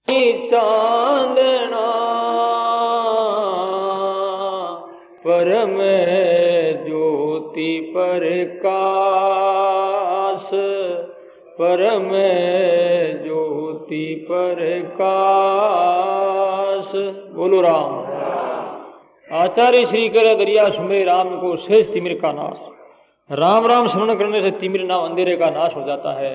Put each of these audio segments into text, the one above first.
चांदना परम ज्योति प्रकाश, परम ज्योति प्रकाश। बोलो राम। आचार्य श्री करे दरिया सुमे राम को शेष तिमिर का नाश। राम राम स्मरण करने से तिमिर नाम अंधेरे का नाश हो जाता है।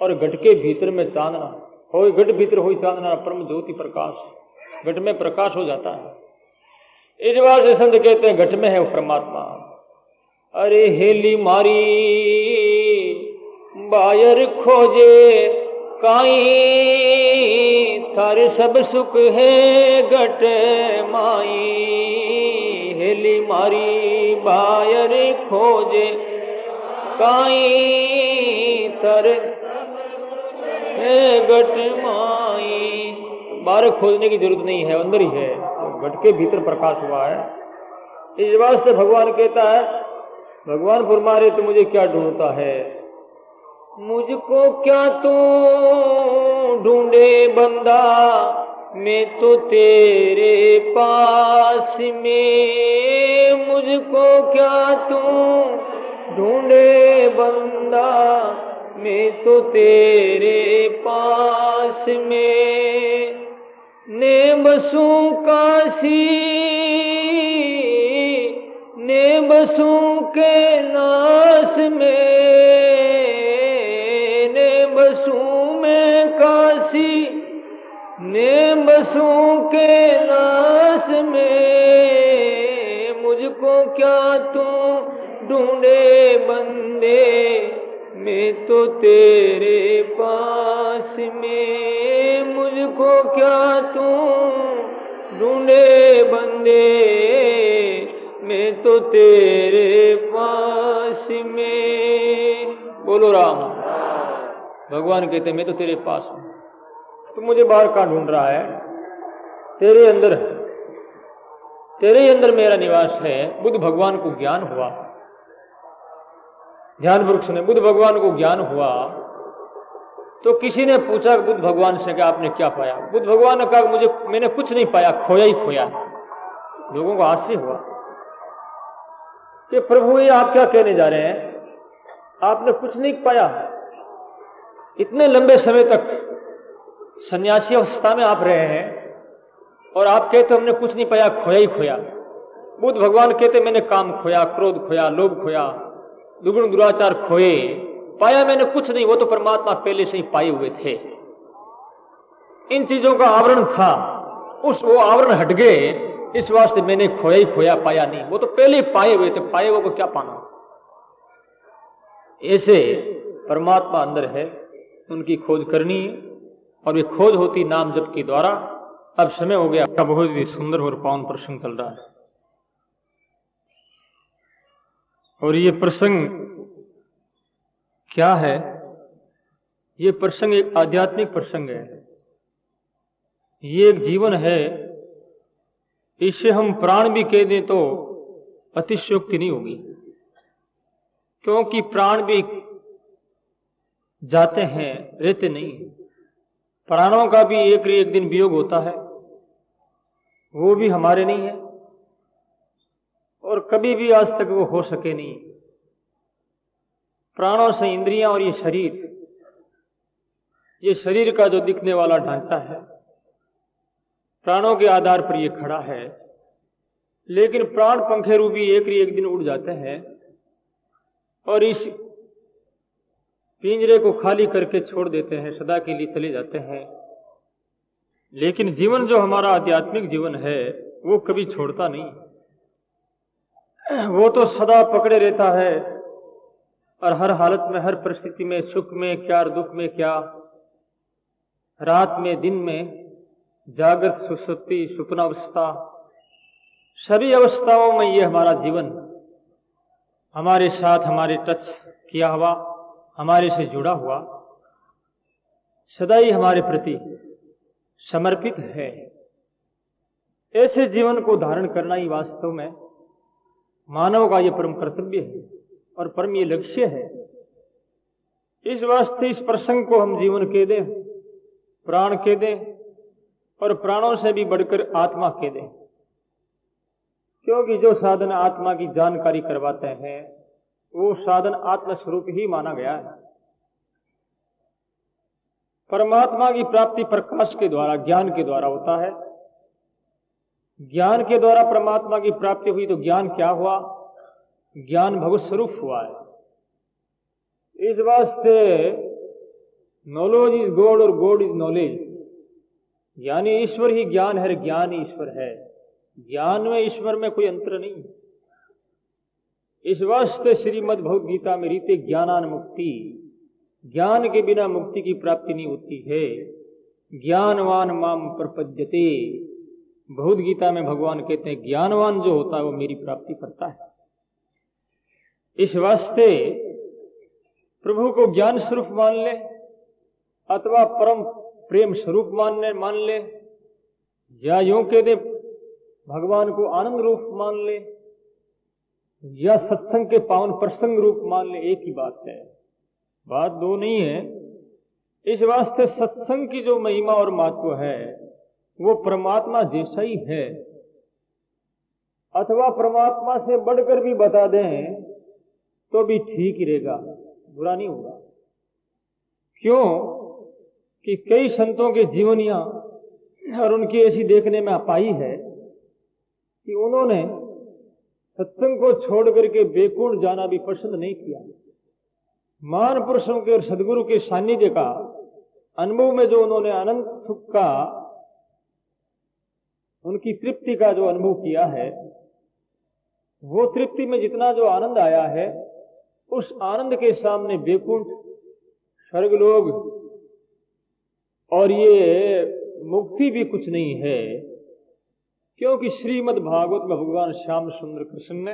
और घट के भीतर में चांदना हो, घट भीतर हो चांदना परम ज्योति प्रकाश, घट में प्रकाश हो जाता है। इस बार से संत कहते हैं घट में है वो परमात्मा। अरे हेली मारी बायर खोजे काई, थारे सब सुख है घट माई। हेली मारी बायर खोजे काई, थारे है घट माई। बाहर खोजने की जरूरत नहीं है, अंदर ही है, घट के भीतर प्रकाश हुआ है। इस वास्ते भगवान कहता है, भगवान फरमारे तो मुझे क्या ढूंढता है, मुझको क्या तू ढूंढे बंदा, मैं तो तेरे पास में। मुझको क्या तू ढूंढे बंदा, मैं तो तेरे पास में। ने बसूं काशी ने बसूं कैलाश में, ने बसूं मैं काशी ने बसूं कैलाश में। मुझको क्या तू ढूंढे बंदे, मैं तो तेरे पास में। मुझको क्या तू ढूंढे बंदे, मैं तो तेरे पास में। बोलो राम। भगवान कहते मैं तो तेरे पास हूं, तू मुझे बाहर कहां ढूंढ रहा है, तेरे अंदर है, तेरे ही अंदर मेरा निवास है। बुद्ध भगवान को ज्ञान हुआ, ध्यान वृक्ष ने बुद्ध भगवान को ज्ञान हुआ तो किसी ने पूछा बुद्ध भगवान से कि आपने क्या पाया। बुद्ध भगवान ने कहा मैंने कुछ नहीं पाया, खोया ही खोया। लोगों को आश्चर्य हुआ कि प्रभु ये आप क्या कहने जा रहे हैं, आपने कुछ नहीं पाया। इतने लंबे समय तक सन्यासी अवस्था में आप रहे हैं और आप कहते हमने कुछ नहीं पाया, खोया ही खोया। बुद्ध भगवान कहते मैंने काम खोया, क्रोध खोया, लोभ खोया, दुगुण दुराचार खोए, पाया मैंने कुछ नहीं। वो तो परमात्मा पहले से ही पाए हुए थे। इन चीजों का आवरण था, वो आवरण हट गए, इस वास्ते मैंने खोया ही खोया, पाया नहीं। वो तो पहले ही पाए हुए थे, पाए हुए को क्या पाना। ऐसे परमात्मा अंदर है, उनकी खोज करनी है और ये खोज होती नाम जप के द्वारा। अब समय हो गया, बहुत ही सुंदर और पावन प्रसंग चल रहा है और ये प्रसंग क्या है, ये प्रसंग एक आध्यात्मिक प्रसंग है। ये एक जीवन है, इसे हम प्राण भी कह दें तो अतिशयोक्ति नहीं होगी, क्योंकि प्राण भी जाते हैं, रहते नहीं। प्राणों का भी एक दिन वियोग होता है, वो भी हमारे नहीं है और कभी भी आज तक वो हो सके नहीं। प्राणों से इंद्रियां और ये शरीर का जो दिखने वाला ढांचा है, प्राणों के आधार पर ये खड़ा है। लेकिन प्राण पंखे रूपी एक दिन उड़ जाते हैं और इस पिंजरे को खाली करके छोड़ देते हैं, सदा के लिए चले जाते हैं। लेकिन जीवन जो हमारा आध्यात्मिक जीवन है वो कभी छोड़ता नहीं, वो तो सदा पकड़े रहता है और हर हालत में, हर परिस्थिति में, सुख में क्या, दुख में क्या, रात में, दिन में, जागृत, सुषुप्ति, स्वप्नावस्था, सभी अवस्थाओं में ये हमारा जीवन हमारे साथ, हमारे टच किया हुआ, हमारे से जुड़ा हुआ, सदा ही हमारे प्रति समर्पित है। ऐसे जीवन को धारण करना ही वास्तव में मानव का ये परम कर्तव्य है और परम ये लक्ष्य है। इस वास्ते इस प्रसंग को हम जीवन कह दें, प्राण कह दें, और प्राणों से भी बढ़कर आत्मा कह दें, क्योंकि जो साधन आत्मा की जानकारी करवाते हैं वो साधन आत्मस्वरूप ही माना गया है। परमात्मा की प्राप्ति प्रकाश के द्वारा, ज्ञान के द्वारा होता है। ज्ञान के द्वारा परमात्मा की प्राप्ति हुई तो ज्ञान क्या हुआ? ज्ञान भगवत स्वरूप हुआ है। इस वास्ते नॉलेज इज गॉड और गॉड इज नॉलेज, यानी ईश्वर ही ज्ञान है, ज्ञान ही ईश्वर है। ज्ञान में ईश्वर में कोई अंतर नहीं है। इस वास्ते श्रीमद् भगवद गीता में रीते ज्ञानान मुक्ति, ज्ञान के बिना मुक्ति की प्राप्ति नहीं होती है। ज्ञानवान माम प्रपद्यते, भगवद गीता में भगवान कहते हैं ज्ञानवान जो होता है वो मेरी प्राप्ति करता है। इस वास्ते प्रभु को ज्ञान स्वरूप मान ले अथवा परम प्रेम स्वरूप मान ले, या यूं कह दे भगवान को आनंद रूप मान ले, या सत्संग के पावन प्रसंग रूप मान ले, एक ही बात है, बात दो नहीं है। इस वास्ते सत्संग की जो महिमा और महत्व है वो परमात्मा जैसा ही है, अथवा परमात्मा से बढ़कर भी बता दें तो भी ठीक ही रहेगा, बुरा नहीं होगा। क्यों कि कई संतों के जीवनियां और उनकी ऐसी देखने में पाई है कि उन्होंने सत्संग को छोड़ करके बेकुंठ जाना भी पसंद नहीं किया। महान पुरुषों के और सदगुरु के सानिध्य का अनुभव में जो उन्होंने अनंत सुख का, उनकी तृप्ति का जो अनुभव किया है, वो तृप्ति में जितना जो आनंद आया है उस आनंद के सामने बेकुंठ, स्वर्गलोक और ये मुक्ति भी कुछ नहीं है। क्योंकि श्रीमद् भागवत में भगवान श्याम सुंदर कृष्ण ने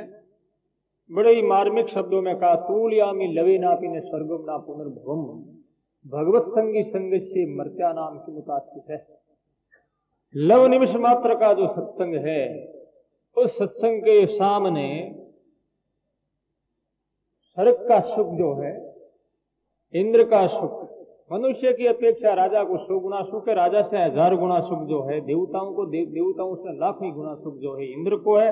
बड़े ही मार्मिक शब्दों में कहा, तूलयामी लवे नापि न स्वर्गम ना पुनर्भवम, भगवत संगी संग से मर्त्या नाम की मुतासित है। लव निमिष मात्र का जो सत्संग है उस सत्संग के सामने स्वर्ग का सुख जो है, इंद्र का सुख, मनुष्य की अपेक्षा राजा को 100 गुना सुख है, राजा से 1000 गुना सुख जो है, देवताओं को देवताओं से लाखों ही गुना सुख जो है इंद्र को है,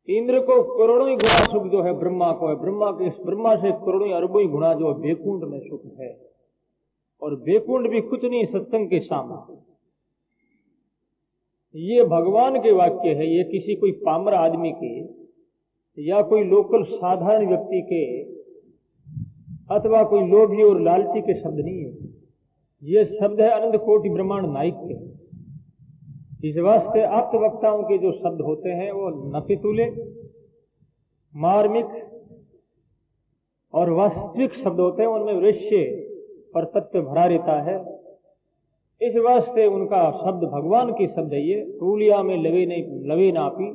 इंद्र को करोड़ों ही गुना सुख जो है ब्रह्मा को है, ब्रह्मा से करोड़ों अरबों ही गुना जो बेकुंठ में सुख है। और बेकुंठ भी कुछ नहीं सत्संग के सामने। ये भगवान के वाक्य है, ये किसी कोई पामर आदमी के या कोई लोकल साधारण व्यक्ति के अथवा कोई लोभी और लालची के शब्द नहीं है। ये शब्द है अनंत कोटि ब्रह्मांड नायक के। इस वास्ते आप्त वक्ताओं के जो शब्द होते हैं वो नपितुले, मार्मिक और वास्तविक शब्द होते हैं, उनमें रहस्य और तत्व भरा रहता है। इस वास्ते उनका शब्द भगवान के शब्द है। ये तूलिया में लवे नापी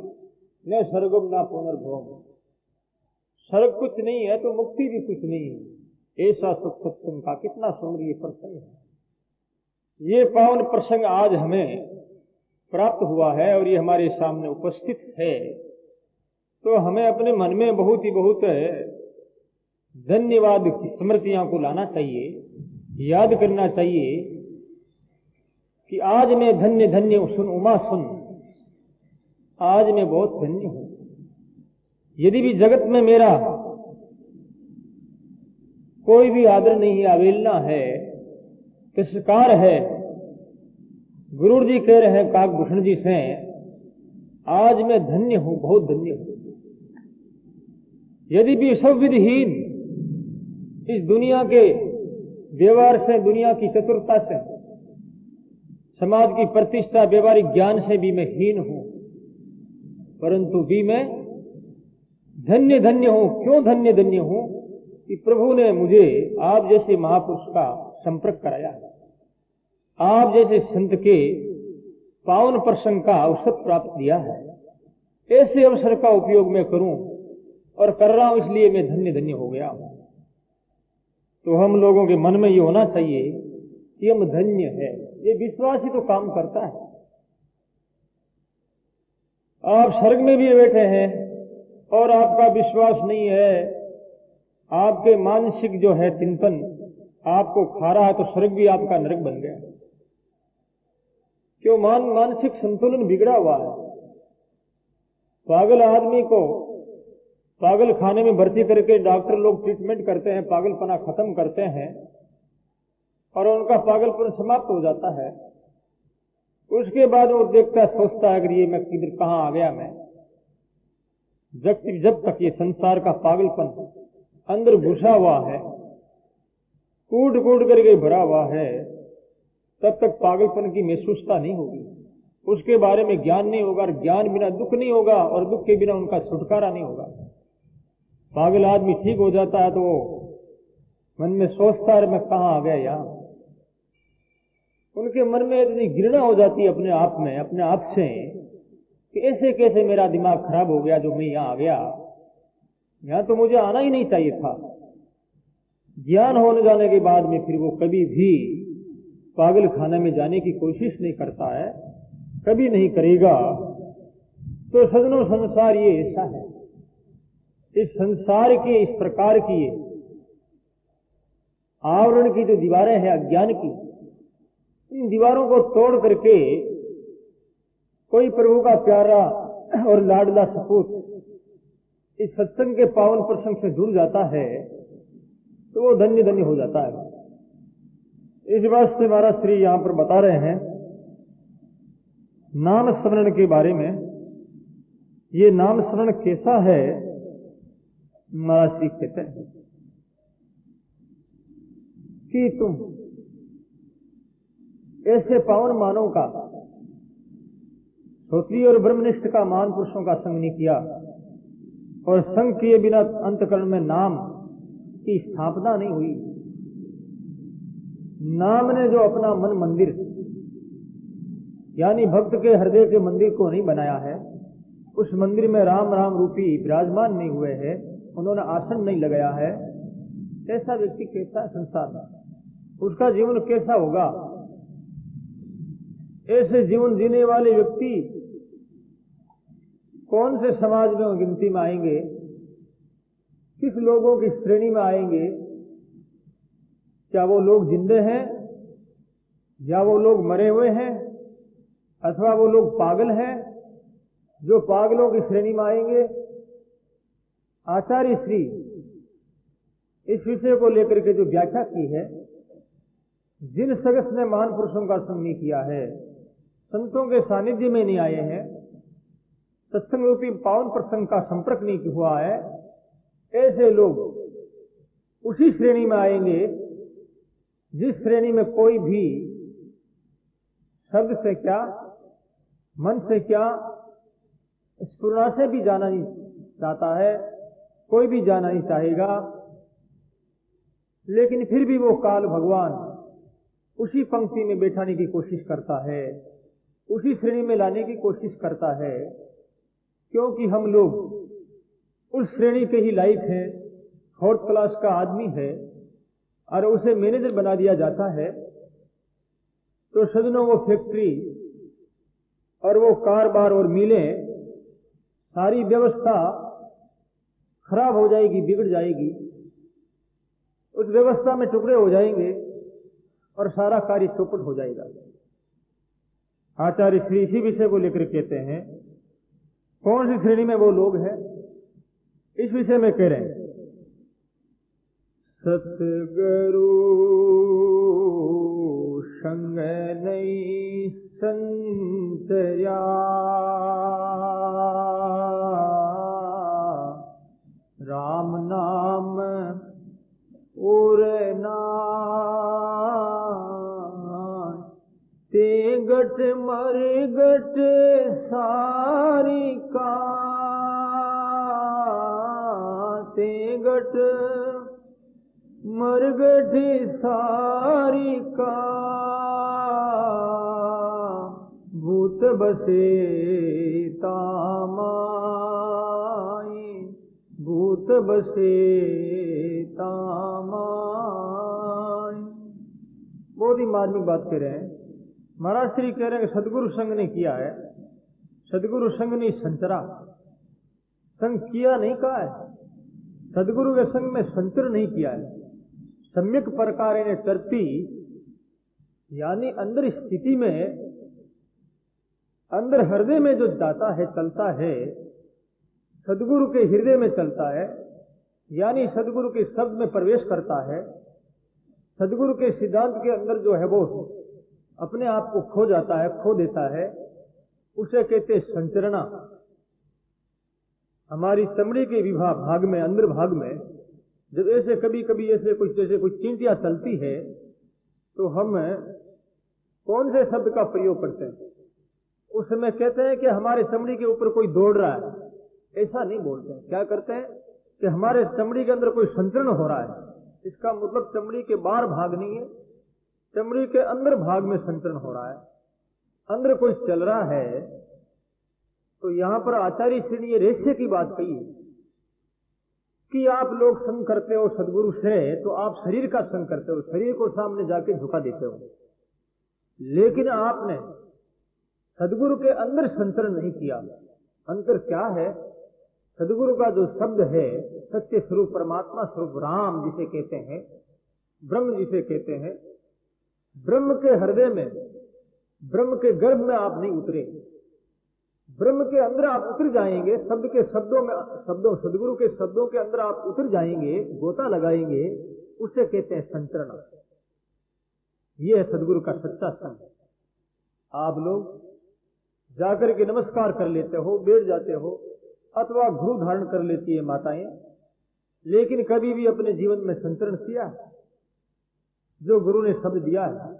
न स्वर्गम ना पुनर्भवम, स्वर्ग कुछ नहीं है तो मुक्ति भी कुछ नहीं है। ऐसा सत्संग का कितना सुंदर प्रसंग है। ये पावन प्रसंग आज हमें प्राप्त हुआ है और ये हमारे सामने उपस्थित है, तो हमें अपने मन में बहुत धन्यवाद की स्मृतियां को लाना चाहिए, याद करना चाहिए कि आज मैं धन्य धन्य सुन उमा सुन, आज मैं बहुत धन्य हूं। यदि भी जगत में मेरा कोई भी आदर नहीं है, अवेलना है, तिरस्कार है, गुरु जी कह रहे हैं काकभूषण जी से, आज मैं धन्य हूं, बहुत धन्य हूं। यदि भी सब विधिहीन इस दुनिया के व्यवहार से, दुनिया की चतुरता से, समाज की प्रतिष्ठा, व्यवहारिक ज्ञान से भी मैं हीन हूं, परंतु भी मैं धन्य धन्य हूं। क्यों धन्य धन्य हूं? कि प्रभु ने मुझे आप जैसे महापुरुष का संपर्क कराया है, आप जैसे संत के पावन प्रसंग का अवसर प्राप्त दिया है। ऐसे अवसर का उपयोग मैं करूं और कर रहा हूं, इसलिए मैं धन्य धन्य हो गया हूं। तो हम लोगों के मन में ये होना चाहिए कि हम धन्य है। ये विश्वास ही तो काम करता है। आप स्वर्ग में भी बैठे हैं और आपका विश्वास नहीं है, आपके मानसिक जो है चिंतन आपको खा रहा है, तो स्वर्ग भी आपका नरक बन गया। कि वो मानसिक संतुलन बिगड़ा हुआ है। पागल आदमी को पागल खाने में भर्ती करके डॉक्टर लोग ट्रीटमेंट करते हैं, पागलपना खत्म करते हैं और उनका पागलपन समाप्त हो जाता है। उसके बाद वो देखता है, सोचता है कि ये मैं किधर कहां आ गया मैं। जब तक ये संसार का पागलपन अंदर घुसा हुआ है, कूट कूट करके भरा हुआ है, तब तक पागलपन की महसूसता नहीं होगी, उसके बारे में ज्ञान नहीं होगा, और ज्ञान बिना दुख नहीं होगा, और दुख के बिना उनका छुटकारा नहीं होगा। पागल आदमी ठीक हो जाता है तो वो मन में सोचता है मैं कहां आ गया यहां। उनके मन में इतनी घृणा हो जाती है अपने आप में, अपने आप से, कि ऐसे कैसे मेरा दिमाग खराब हो गया जो मैं यहां आ गया, यहां तो मुझे आना ही नहीं चाहिए था। ज्ञान होने जाने के बाद में फिर वो कभी भी पागल खाने में जाने की कोशिश नहीं करता है, कभी नहीं करेगा। तो सज्जनों, संसार ये ऐसा है, इस संसार के इस प्रकार की आवरण की जो दीवारें हैं अज्ञान की, इन दीवारों को तोड़ करके कोई प्रभु का प्यारा और लाडला सपूत इस सत्संग के पावन प्रसंग से जुड़ जाता है तो वो धन्य धन्य हो जाता है। इस बात से महाराज श्री यहां पर बता रहे हैं नाम स्मरण के बारे में। ये नाम स्मरण कैसा है, महाराज श्री कहते हैं कि तुम ऐसे पावन मानव का, श्रोत्रिय और ब्रह्मनिष्ठ का, महान पुरुषों का संग नहीं किया, और संग किए बिना अंतकरण में नाम की स्थापना नहीं हुई। नाम ने जो अपना मन मंदिर यानी भक्त के हृदय के मंदिर को नहीं बनाया है, उस मंदिर में राम राम रूपी विराजमान नहीं हुए हैं, उन्होंने आसन नहीं लगाया है, ऐसा व्यक्ति कैसा संसार में, उसका जीवन कैसा होगा? ऐसे जीवन जीने वाले व्यक्ति कौन से समाज में गिनती में आएंगे, किस लोगों की श्रेणी में आएंगे? क्या वो लोग जिंदे हैं, या वो लोग मरे हुए हैं, अथवा वो लोग पागल हैं जो पागलों की श्रेणी में आएंगे? आचार्य श्री इस विषय को लेकर के जो व्याख्या की है, जिन सदस्य ने महान पुरुषों का संग नहीं किया है, संतों के सानिध्य में नहीं आए हैं, सत्संग रूपी पावन प्रसंग का संपर्क नहीं हुआ है, ऐसे लोग उसी श्रेणी में आएंगे जिस श्रेणी में कोई भी शब्द से क्या, मन से क्या, स्फुरना से भी जाना नहीं चाहता है, कोई भी जाना नहीं चाहेगा, लेकिन फिर भी वो काल भगवान उसी पंक्ति में बैठाने की कोशिश करता है, उसी श्रेणी में लाने की कोशिश करता है, क्योंकि हम लोग उस श्रेणी के ही लायक हैं, फोर्थ क्लास का आदमी है और उसे मैनेजर बना दिया जाता है। तो सजनों, वो फैक्ट्री और वो कारोबार और मिलें, सारी व्यवस्था खराब हो जाएगी, बिगड़ जाएगी, उस व्यवस्था में टुकड़े हो जाएंगे और सारा कार्य चौपट हो जाएगा। आचार्य श्री इसी विषय को लेकर कहते हैं, कौन सी श्रेणी में वो लोग हैं, इस विषय में कह रहे हैं, सतगुरु संग नहीं संतया, राम नाम और नाम, ते गट मर गट सारी का, ते गट मर गट सारी का, भूत बसे तामाई, भूत बसे तामाई। बहुत ही मार्मिक बात कह रहे हैं महाराज श्री, कह रहे हैं कि सदगुरु संग ने किया है, सदगुरु संग ने संचरा, संग किया नहीं कहा है, सदगुरु के संग में संचर नहीं किया है, सम्यक प्रकार ने चरती यानी अंदर स्थिति में अंदर हृदय में जो जाता है, चलता है, सदगुरु के हृदय में चलता है, यानी सदगुरु के शब्द में प्रवेश करता है, सदगुरु के सिद्धांत के अंदर जो है वो अपने आप को खो जाता है, खो देता है, उसे कहते संचरणा। हमारी चमड़ी के विभाग भाग में, अंदर भाग में जब ऐसे कभी कभी ऐसे कुछ जैसे कुछ चिंटियां चलती है तो हम कौन से शब्द का प्रयोग करते हैं? उस समय कहते हैं कि हमारे चमड़ी के ऊपर कोई दौड़ रहा है, ऐसा नहीं बोलते हैं। क्या करते हैं कि हमारे चमड़ी के अंदर कोई संचरण हो रहा है। इसका मतलब चमड़ी के बाहर भाग नहीं है, चमड़ी के अंदर भाग में संचरण हो रहा है, अंदर कोई चल रहा है। तो यहां पर आचार्य श्री ने रहस्य की बात कही कि आप लोग संग करते हो सदगुरु से, तो आप शरीर का संग करते हो, शरीर को सामने जाके झुका देते हो, लेकिन आपने सदगुरु के अंदर संचरण नहीं किया। अंतर क्या है? सदगुरु का जो शब्द है, सत्य स्वरूप परमात्मा स्वरूप राम जिसे कहते हैं, ब्रह्म जिसे कहते हैं, ब्रह्म के हृदय में, ब्रह्म के गर्भ में आप नहीं उतरे। ब्रह्म के अंदर आप उतर जाएंगे, शब्द के शब्दों में, सदगुरु के शब्दों के अंदर आप उतर जाएंगे, गोता लगाएंगे, उसे कहते हैं संचरण। यह है सदगुरु का सच्चा संग। आप लोग जाकर के नमस्कार कर लेते हो, बैठ जाते हो, अथवा गुरु धारण कर लेती है माताएं, लेकिन कभी भी अपने जीवन में संचरण किया? जो गुरु ने शब्द दिया है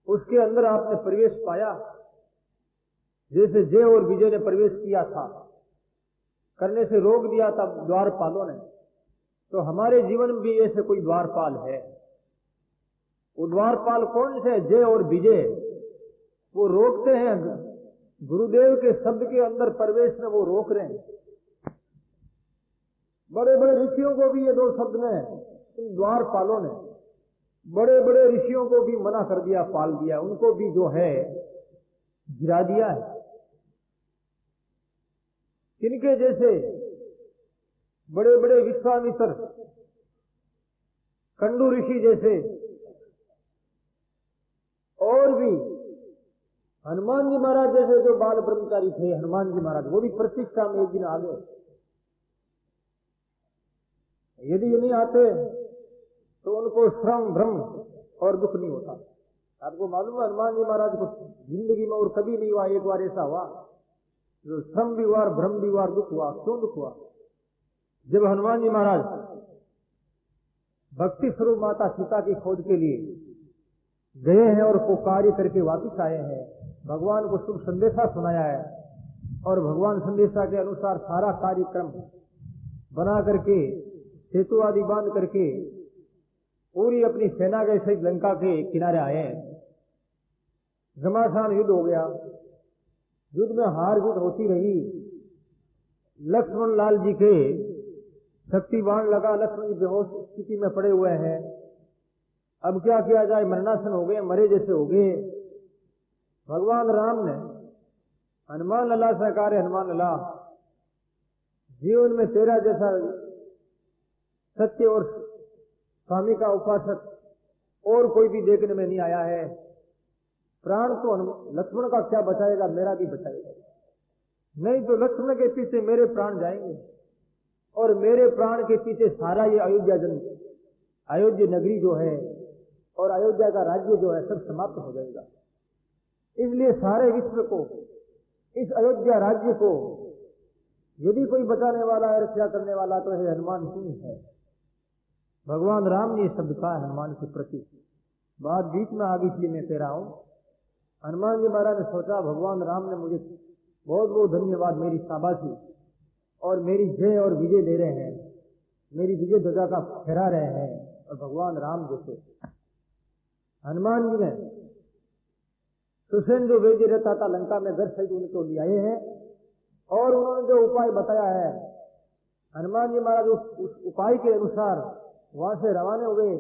उसके अंदर आपने प्रवेश पाया? जैसे जय और विजय ने प्रवेश किया था, करने से रोक दिया था द्वारपालों ने, तो हमारे जीवन में भी ऐसे कोई द्वारपाल है? वो द्वारपाल कौन से? जय और विजय। वो रोकते हैं, गुरुदेव के शब्द के अंदर प्रवेश में वो रोक रहे हैं। बड़े बड़े ऋषियों को भी ये दो शब्द में, इन द्वारपालों ने बड़े बड़े ऋषियों को भी मना कर दिया, पाल दिया, उनको भी जो है गिरा दिया है। किनके जैसे? बड़े बड़े विश्वामित्र, कंडू ऋषि जैसे, और भी हनुमान जी महाराज जैसे जो बाल ब्रह्मचारी थे, हनुमान जी महाराज, वो भी प्रतिष्ठा में एक दिन आ गए। यदि ये नहीं आते तो उनको श्रम, भ्रम और दुख नहीं होता। आपको मालूम है हनुमान जी महाराज को जिंदगी में और कभी नहीं हुआ, एक बार ऐसा हुआ जो श्रम भी हुआ, भ्रम भी हुआ, दुख हुआ। क्यों दुख हुआ? जब हनुमान जी महाराज भक्ति स्वरूप माता सीता की खोज के लिए गए हैं और को कार्य करके वापिस आए हैं, भगवान को शुभ संदेशा सुनाया है, और भगवान संदेशा के अनुसार सारा कार्यक्रम बना करके, सेतु आदि बांध करके पूरी अपनी सेना के सहित लंका के किनारे आए हैं। घमासान युद्ध हो गया, युद्ध में हार जीत होती रही। लक्ष्मण लाल जी के शक्ति बाण लगा, लक्ष्मण जी बेहोश स्थिति में पड़े हुए हैं। अब क्या किया जाए? मरणासन हो गए, मरे जैसे हो गए। भगवान राम ने हनुमान लला से कहा, हनुमान लला, जीवन में तेरा जैसा सत्य और स्वामी का उपासक और कोई भी देखने में नहीं आया है। प्राण तो लक्ष्मण का क्या बचाएगा, मेरा भी बचाएगा। नहीं तो लक्ष्मण के पीछे मेरे प्राण जाएंगे, और मेरे प्राण के पीछे सारा ये अयोध्या नगरी जो है और अयोध्या का राज्य जो है सब समाप्त हो जाएगा। इसलिए सारे विश्व को, इस अयोध्या राज्य को यदि कोई बचाने वाला है, रक्षा करने वाला, तो है हनुमान सिंह है। भगवान राम ने शब्द कहा हनुमान के प्रति। बात बीच में आ गई, इसलिए मैं कह रहा हूं। हनुमान जी महाराज ने सोचा, भगवान राम ने मुझे बहुत बहुत धन्यवाद, मेरी शाबाशी और मेरी जय और विजय दे रहे हैं, मेरी विजय ध्वजा का फहरा रहे हैं। और भगवान राम जैसे हनुमान जी ने सुसेन जो वेदी रहता था लंका में, घर सहित उनको ले आए हैं, और उन्होंने जो उपाय बताया है, हनुमान जी महाराज उस उपाय के अनुसार वहां से रवाना हुए।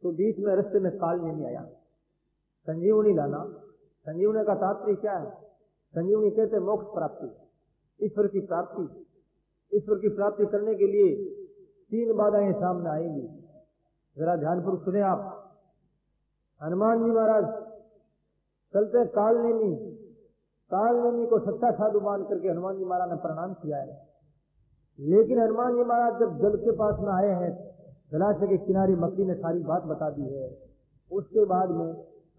तो बीच में रास्ते में काल नहीं आया, संजीवनी लाना। संजीवनी का तात्पर्य क्या है? संजीवनी कहते मोक्ष प्राप्ति, ईश्वर की प्राप्ति। ईश्वर की प्राप्ति करने के लिए 3 बाधाएं सामने आएंगी। जरा ध्यानपूर्वक सुने आप। हनुमान जी महाराज चलते काल नहीं, कालनेमी को सच्चा साधु मान करके हनुमान जी महाराज ने प्रणाम किया है। लेकिन हनुमान जी महाराज जब जल के पास में आए हैं, जलाशय के किनारे मक्खी ने सारी बात बता दी है, उसके बाद में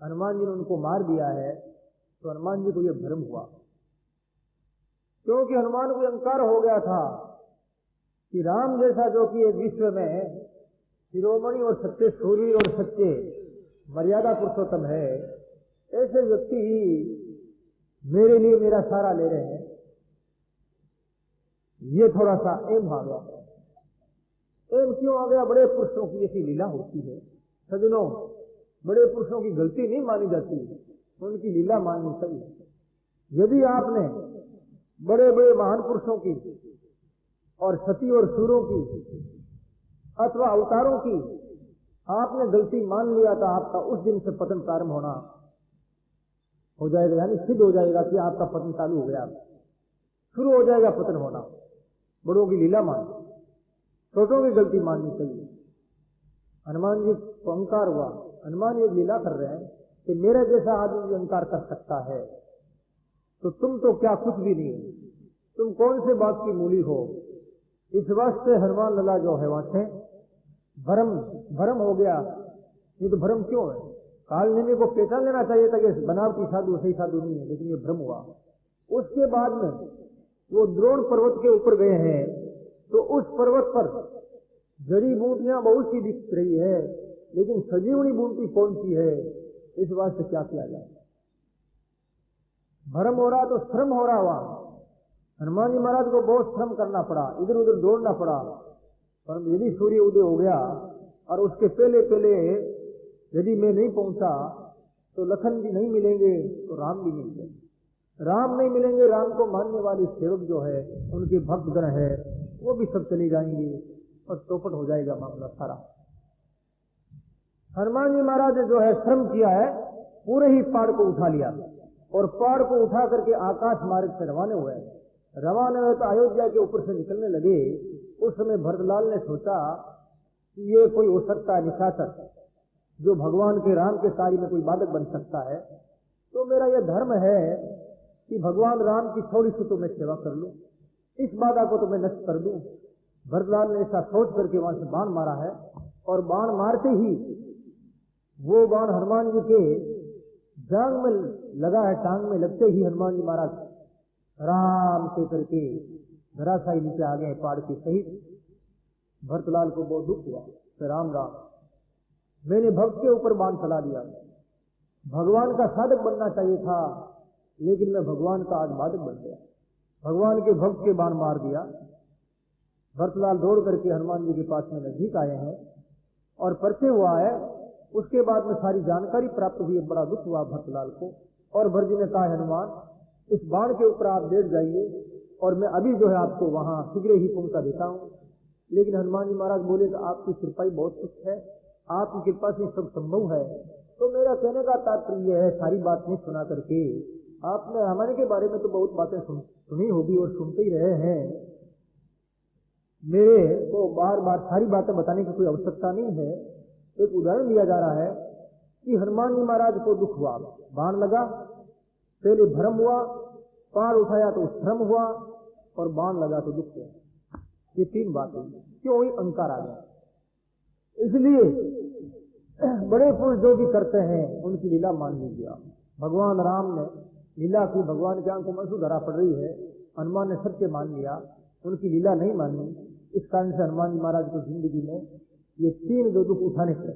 हनुमान जी ने उनको मार दिया है। तो हनुमान जी को यह भ्रम हुआ, क्योंकि हनुमान को अहंकार हो गया था कि राम जैसा जो कि एक विश्व में शिरोमणि और सच्चे सूर्य और सच्चे मर्यादा पुरुषोत्तम है, ऐसे व्यक्ति ही मेरे लिए मेरा सारा ले रहे हैं। ये थोड़ा सा एम आ गया। एम क्यों आ गया? बड़े पुरुषों की ऐसी लीला होती है सज्जनों, बड़े पुरुषों की गलती नहीं मानी जाती, उनकी लीला माननी चाहिए। यदि आपने बड़े बड़े महान पुरुषों की और सती और सूरों की अथवा अवतारों की आपने गलती मान लिया, तो आपका उस दिन से पतन प्रारंभ होना हो जाएगा, यानी सिद्ध हो जाएगा कि आपका पतन चालू हो गया, शुरू हो जाएगा पतन होना। बड़ों की लीला मान, छोटों की गलती माननी चाहिए। हनुमान जी को अहंकार हुआ, हनुमान ये लीला कर रहे हैं कि मेरे जैसा आदमी भी अहंकार कर सकता है, तो तुम तो क्या कुछ भी नहीं, तुम कौन से बात की मूली हो। इस वास्ते हनुमान लला जो है वहां से भ्रम हो गया। ये तो भ्रम क्यों है? कालनेमी को पहचान लेना चाहिए था कि बनावटी साधु सही साधु नहीं है, लेकिन ये भ्रम हुआ। उसके बाद में वो द्रोण पर्वत के ऊपर गए हैं, तो उस पर्वत पर जड़ी बूटियां बहुत सी दिख रही है, लेकिन सजीवनी बूटी कौन सी है, इस वास्ते क्या किया जाए। भ्रम हो रहा तो श्रम हो रहा। वहां हनुमान जी महाराज को बहुत श्रम करना पड़ा, इधर उधर दौड़ना पड़ा। परंतु यदि सूर्य उदय हो गया और उसके पहले पहले यदि मैं नहीं पहुंचा, तो लखन जी नहीं मिलेंगे, तो राम भी नहीं मिलेंगे। राम नहीं मिलेंगे, राम को मानने वाले सेवक जो है, उनके भक्तगण है, वो भी सब चले जाएंगे और चौपट हो जाएगा मामला सारा। हनुमान जी महाराज ने जो है श्रम किया है, पूरे ही पहाड़ को उठा लिया और पहाड़ को उठा करके आकाश मार्ग से रवाना हुए। रवाना हुए तो अयोध्या के ऊपर से निकलने लगे। उस समय भरतलाल ने सोचा कि ये कोई हो सकता है निशाचर, जो भगवान के राम के कार्य में कोई बाधक बन सकता है। तो मेरा यह धर्म है कि भगवान राम की थोड़ी सी तो मैं सेवा कर लूं, इस बाधा को तो मैं नष्ट कर दूं। भरतलाल ने ऐसा सोच करके वहां से बाण मारा है, और बाण मारते ही वो बाण हनुमान जी के जांग में लगा है। टांग में लगते ही हनुमान जी महाराज राम के करके धराशायी नीचे आ गए पहाड़ के सहित। भरतलाल को बहुत दुख हुआ, राम राम, मैंने भक्त के ऊपर बाण चला दिया। भगवान का साधक बनना चाहिए था, लेकिन मैं भगवान का आज बाधक बन गया, भगवान के भक्त के बाण मार दिया। भरतलाल दौड़ करके हनुमान जी के पास में नजदीक आए हैं और परिचय हुआ है। उसके बाद में सारी जानकारी प्राप्त हुई, बड़ा दुख हुआ भरतलाल को। और भरत जी ने कहा, हनुमान इस बाण के ऊपर आप बैठ जाइए और मैं अभी जो है आपको वहां शीघ्र ही पहुंचा देता हूं। लेकिन हनुमान जी महाराज बोले कि आपकी कृपा ही बहुत कुछ है, आपकी कृपा से सब संभव है। तो मेरा कहने का तात्पर्य यह है, सारी बात नहीं सुना करके आपने हमारे के बारे में तो बहुत बातें सुनी होगी और सुनते ही रहे हैं। मेरे को बार बार सारी बातें बताने की कोई आवश्यकता नहीं है। एक उदाहरण लिया जा रहा है कि हनुमान जी महाराज को दुख हुआ, बाण लगा, पहले भ्रम हुआ, पहाड़ उठाया तो श्रम हुआ, और बाण लगा तो दुख हुआ। ये तीन बातें क्यों ही अहंकार आ गया। इसलिए बड़े पुरुष जो भी करते हैं उनकी लीला मान लीजिए। भगवान राम ने लीला की, भगवान की आंखों में आंसू धरा पड़ रही है, हनुमान ने सत्य मान लिया, उनकी लीला नहीं मानी। इस कारण से हनुमान जी महाराज को जिंदगी में ये तीन जो दुख उठाने पड़े।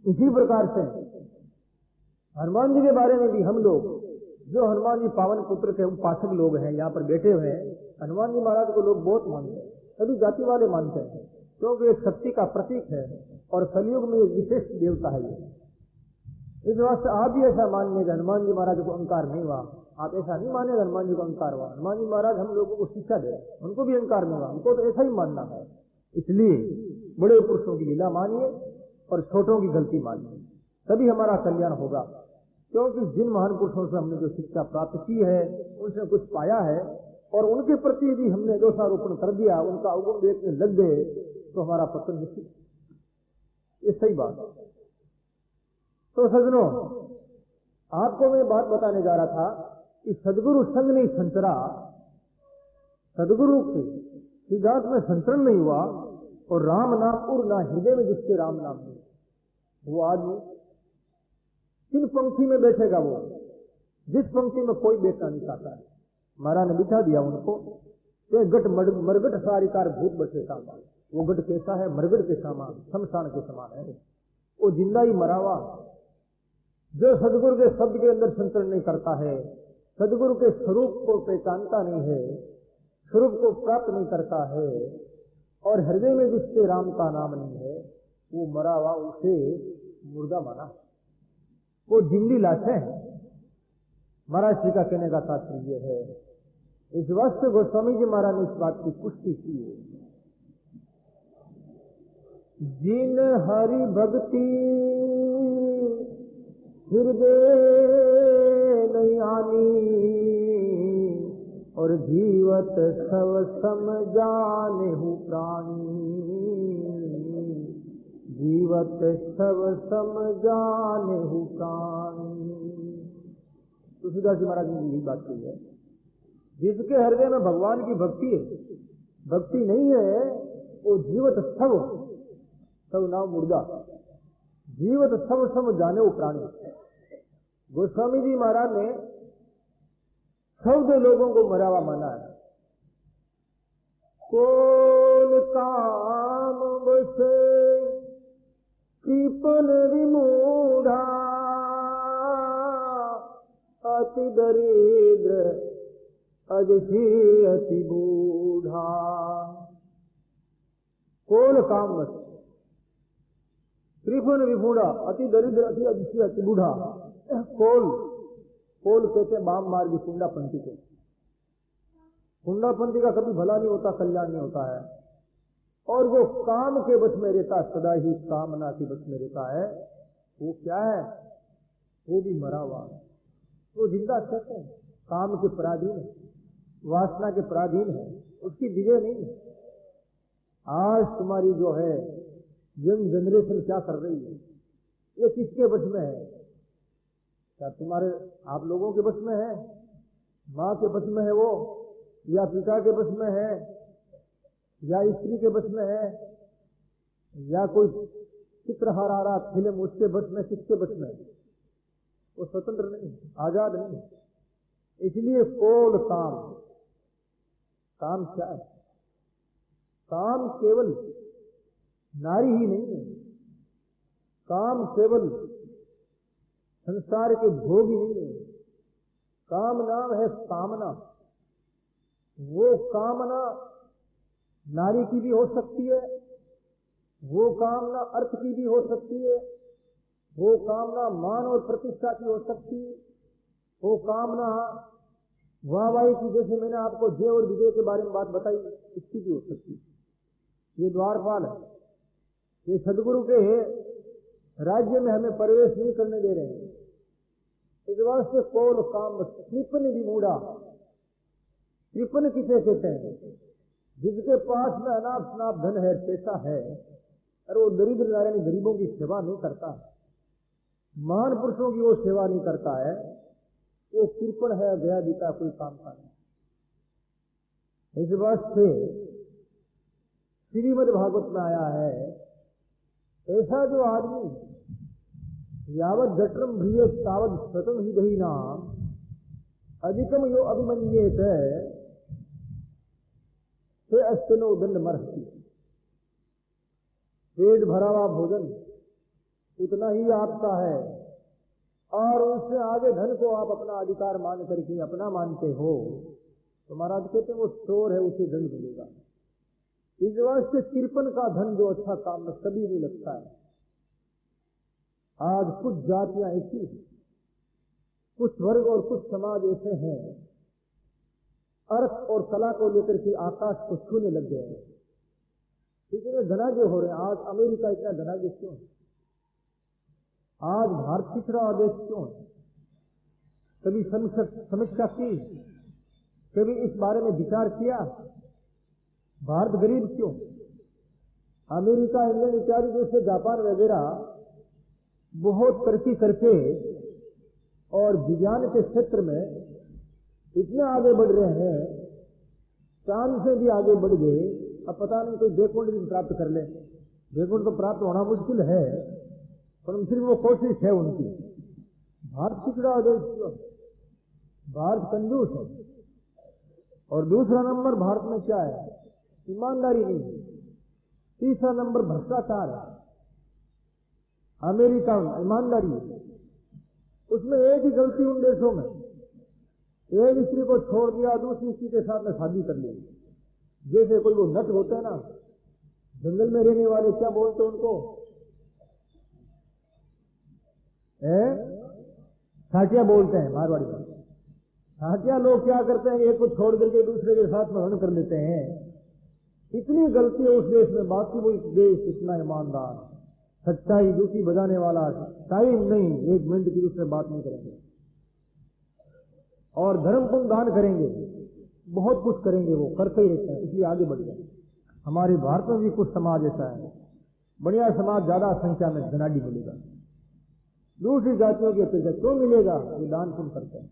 इसी प्रकार से हनुमान जी के बारे में भी हम लोग जो हनुमान जी पावन पुत्र के उपासक लोग हैं, यहाँ पर बैठे हुए हैं, हनुमान जी महाराज को लोग बहुत मानते हैं, सभी जाति वाले मानते हैं, क्योंकि एक शक्ति का प्रतीक है और कलयुग में एक विशेष देवता है ये। इस वास्ते आप भी ऐसा मान लें कि हनुमान जी महाराज को अहंकार नहीं हुआ। आप ऐसा नहीं माने हनुमान जी को अहंकार हुआ। हनुमान जी महाराज हम लोगों को शिक्षा दे, उनको भी अहंकार नहीं हुआ, उनको तो ऐसा ही मानना है। इसलिए बड़े पुरुषों की लीला मानिए और छोटों की गलती मानिए, तभी हमारा कल्याण होगा। क्योंकि जिन महान पुरुषों से हमने जो शिक्षा प्राप्त की है, उनसे कुछ पाया है, और उनके प्रति भी हमने दोषारोपण कर दिया, उनका अवगुण देखने लग गए, तो हमारा पतन निश्चित। ये सही बात है। तो सज्जनों, आपको मैं बात बताने जा रहा था कि सदगुरु संग नहीं संतरा, सदगुरु के सिद्धांत में संतरण नहीं हुआ और राम नाम उर ना हृदय में जिसके राम नाम नहीं, वो आदमी किन पंक्ति में बैठेगा? वो जिस पंक्ति में कोई बैठना नहीं चाहता है। महाराज ने बिठा दिया उनको, गट मरगट सारिकार भूत बसे सामान। वो गट कैसा है? मरगट के समान, शमशान के समान है। वो जिंदा ही मरा हुआ, जो सदगुरु के शब्द के अंदर संतरण नहीं करता है, सदगुरु के स्वरूप को पहचानता नहीं है, स्वरूप को प्राप्त नहीं करता है, और हृदय में जिसके राम का नाम नहीं है, वो मरा हुआ, उसे मुर्दा माना। वो जिंदी लाश है। महाराज जी का कहने का तात्पर्य यह है, इस वास्ते गोस्वामी जी महाराज ने इस बात की पुष्टि की है, जिन हरि भक्ति हृदय नहीं आनी, और जीवत सब सम जाने हूँ प्राणी, जीवत सब सम जाने हूँ प्राणी। तुलसीदास जी महाराज ने यही बात कही है, जिसके हृदय में भगवान की भक्ति है, भक्ति नहीं है, वो जीवत सब नाम मुर्दा, जीवत सब सम जाने वो प्राणी। गोस्वामी जी महाराज ने सौदे लोगों को मरा हुआ माना है। कौन काम बसे कृपन विमूढ़ा, अति दरिद्र अजसी अति बूढ़ा। कौन काम बसे त्रिपुन विभूढ़ा, अति दरिद्र अति अजसी अति बूढ़ा। कोल कहते हैं बाम मार्गी कुंडापंथी को। कुंडापंथी का कभी भला नहीं होता, कल्याण नहीं होता है, और वो काम के बस में रहता, सदा ही कामना के बस में रहता है। वो क्या है? वो भी मरा हुआ है। वो जिंदा कहते हैं, काम के पराधीन है, वासना के पराधीन है, उसकी विजय नहीं है। आज तुम्हारी जो है यंग जनरेशन क्या कर रही है, ये किसके बस में है? क्या तुम्हारे आप लोगों के बस में है? माँ के बस में है वो, या पिता के बस में है, या स्त्री के बस में है, या कोई चित्रहार आ रहा फिल्म उसके बस में? किसके बस में? वो स्वतंत्र नहीं, आजाद नहीं। इसलिए कोल काम क्या है? काम केवल नारी ही नहीं है, काम केवल संसार के भोग ही नहीं है। काम नाम है कामना। वो कामना नारी की भी हो सकती है, वो कामना अर्थ की भी हो सकती है, वो कामना मान और प्रतिष्ठा की हो सकती है, वो कामना वाहवाही की, जैसे मैंने आपको जय और विजय के बारे में बात बताई, इसकी भी हो सकती है। ये द्वारपाल है, ये सदगुरु के राज्य में हमें प्रवेश नहीं करने दे रहे हैं। इस वास्ते कौन काम कृपन विमूढ़ा। कृपन किसे कहते हैं? जिसके पास में अनाप शनाप धन है, पैसा है, और वो दरिद्र नारायणी गरीबों की सेवा नहीं करता है, महान पुरुषों की वो सेवा नहीं करता है, वो कृपण है, गया बीता कोई काम का नहीं। इस वास्ते श्रीमद् भागवत में आया है, ऐसा जो आदमी यावत जठरम भ्रिय तावत स्वतम ही दही नाम अधिकम यो अभिमन्येत से अस्तनो दंड मरहति। पेट भरा हुआ भोजन उतना ही आपका है, और उससे आगे धन को आप अपना अधिकार मान करके अपना मानते हो, तो महाराज कहते हैं वो चोर है, उसे दंड मिलेगा। इस वास्ते कृपन का धन जो अच्छा काम में कभी नहीं लगता है। आज कुछ जातियां ऐसी हैं, कुछ वर्ग और कुछ समाज ऐसे हैं, अर्थ और कला को लेकर के आकाश को छूने लग गए हैं। इतने धनाढ्य हो रहे हैं। आज अमेरिका इतना धनाढ्य क्यों है? आज भारत पिछड़ा देश क्यों है? कभी समीक्षा की? कभी इस बारे में विचार किया? भारत गरीब क्यों? अमेरिका, इंग्लैंड इत्यादि देश से, जापान वगैरह बहुत तरक्की करके और विज्ञान के क्षेत्र में इतने आगे बढ़ रहे हैं, चांद से भी आगे बढ़ गए। अब पता नहीं कोई वैकुंठ भी प्राप्त कर ले। वैकुंठ तो प्राप्त होना मुश्किल है, पर सिर्फ वो कोशिश है उनकी। भारत पिछड़ा देश, भारत कंजूस है। और दूसरा नंबर भारत में क्या है? ईमानदारी नहीं है। तीसरा नंबर भ्रष्टाचार है। अमेरिका ईमानदारी है, उसमें एक ही गलती उन देशों में, एक स्त्री को छोड़ दिया, दूसरी स्त्री के साथ में शादी कर ली। जैसे कोई वो नट होते हैं ना, जंगल में रहने वाले, क्या बोलते हैं उनको? साटिया बोलते हैं मारवाड़ी में। साटिया लोग क्या करते हैं, एक को छोड़ करके दूसरे के साथ में हरण कर लेते हैं। इतनी गलती है उस देश में, बाकी वो देश इतना ईमानदार, सच्चाई, ड्यूटी बजाने वाला, टाइम नहीं, एक मिनट की उससे बात नहीं करेंगे। और धर्म पुण्य दान करेंगे, बहुत कुछ करेंगे, वो करते ही रहते हैं, इसलिए आगे बढ़ गए। हमारे भारत में भी कुछ समाज ऐसा है, बढ़िया समाज, ज्यादा संख्या में धनाढ़ी मिलेगा। दूसरी जातियों की अपेक्षा क्यों मिलेगा? ये दान पुण्य करते हैं,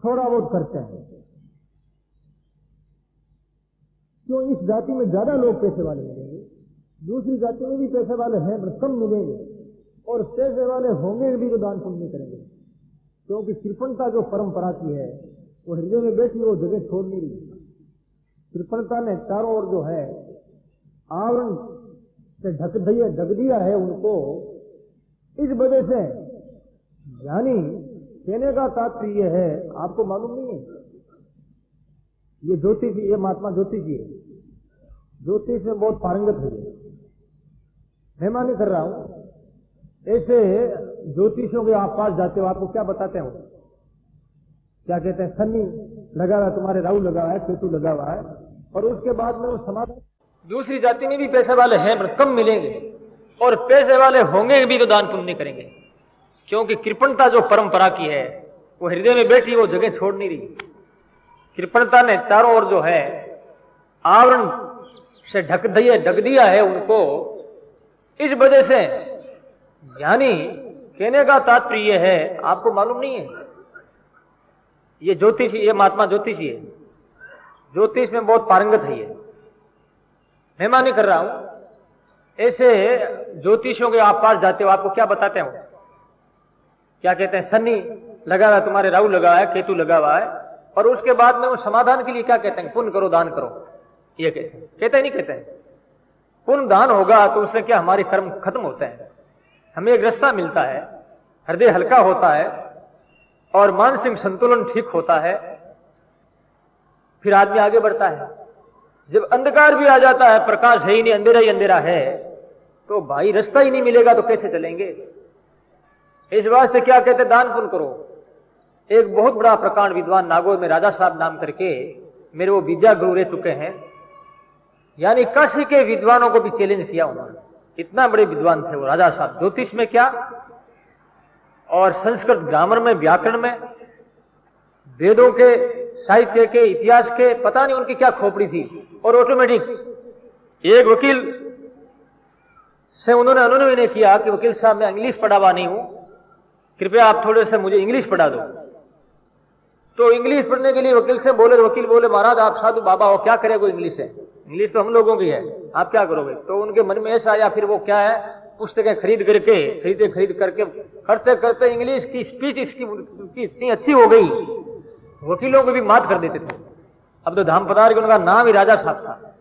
थोड़ा बहुत करते हैं। क्यों? इस जाति में ज्यादा लोग पैसे वाले मिलेंगे, दूसरी जाति में भी पैसे वाले हैं पर कम मिलेंगे, और पैसे वाले होंगे भी तो दान पुण्य नहीं करेंगे। क्योंकि कृपणता जो परंपरा की है, वो हृदय में बैठी, वो जगह छोड़ नहीं रही। कृपणता ने चारों ओर जो है आवरण से ढक दिया है उनको। इस वजह से, यानी कहने का तात्पर्य है, आपको मालूम नहीं है, ये ज्योतिष, ये महात्मा ज्योतिष है, ज्योतिष में बहुत पारंगत है। मैं मानी कर रहा हूं, ऐसे ज्योतिषों के आप पास जाते हो, आपको क्या बताते हैं? क्या कहते हैं? शनि लगा हुआ है, तुम्हारे राहु लगा हुआ है, केतु लगा हुआ है, और उसके बाद में वो समाधान। दूसरी जाति में भी पैसे वाले हैं पर कम मिलेंगे, और पैसे वाले होंगे भी तो दान पुण्य नहीं करेंगे। क्योंकि कृपणता जो परंपरा की है, वो हृदय में बैठी, वो जगह छोड़ नहीं रही। कृपणता ने चारों ओर जो है आवरण से ढक दिया है उनको। इस वजह से, यानी कहने का तात्पर्य है, आपको मालूम नहीं है, ये ज्योतिषी, ये महात्मा ज्योतिषी है, ज्योतिष में बहुत पारंगत है। ये मैं मानी कर रहा हूं। ऐसे ज्योतिषियों के आप पास जाते हो, आपको क्या बताते हैं? क्या कहते हैं? शनि लगा हुआ है, तुम्हारे राहु लगा हुआ है, केतु लगा हुआ है, और उसके बाद में वो समाधान के लिए क्या कहते हैं? पुण्य करो, दान करो। ये कहते हैं नहीं कहते हैं? पुण्य दान होगा तो उससे क्या हमारे कर्म खत्म होते हैं, हमें एक रास्ता मिलता है, हृदय हल्का होता है और मानसिक संतुलन ठीक होता है, फिर आदमी आगे बढ़ता है। जब अंधकार भी आ जाता है, प्रकाश है ही नहीं, अंधेरा ही अंधेरा है, तो भाई रास्ता ही नहीं मिलेगा तो कैसे चलेंगे? इस वास्ते क्या कहते? दान पुण्य करो। एक बहुत बड़ा प्रकांड विद्वान नागौर में राजा साहब नाम करके मेरे वो विद्या गुरु रह चुके हैं, यानी काशी के विद्वानों को भी चैलेंज किया उन्होंने। इतना बड़े विद्वान थे वो राजा साहब, ज्योतिष में क्या, और संस्कृत ग्रामर में, व्याकरण में, वेदों के, साहित्य के, इतिहास के, पता नहीं उनकी क्या खोपड़ी थी। और ऑटोमेटिक एक वकील से उन्होंने अनुनय किया कि वकील साहब मैं इंग्लिश पढ़ा हुआ नहीं हूं, कृपया आप थोड़े से मुझे इंग्लिश पढ़ा दो। तो इंग्लिश पढ़ने के लिए वकील से बोले, वकील बोले महाराज आप साधु बाबा हो, क्या करेगा इंग्लिश से, इंग्लिश तो हम लोगों की है, आप क्या करोगे? तो उनके मन में ऐसा आया, फिर वो क्या है, पुस्तकें खरीद करके करते करते इंग्लिश की स्पीच इसकी इतनी अच्छी हो गई, वकीलों को भी मात कर देते थे। अब तो धाम पधार के उनका नाम ही राजा साहब था,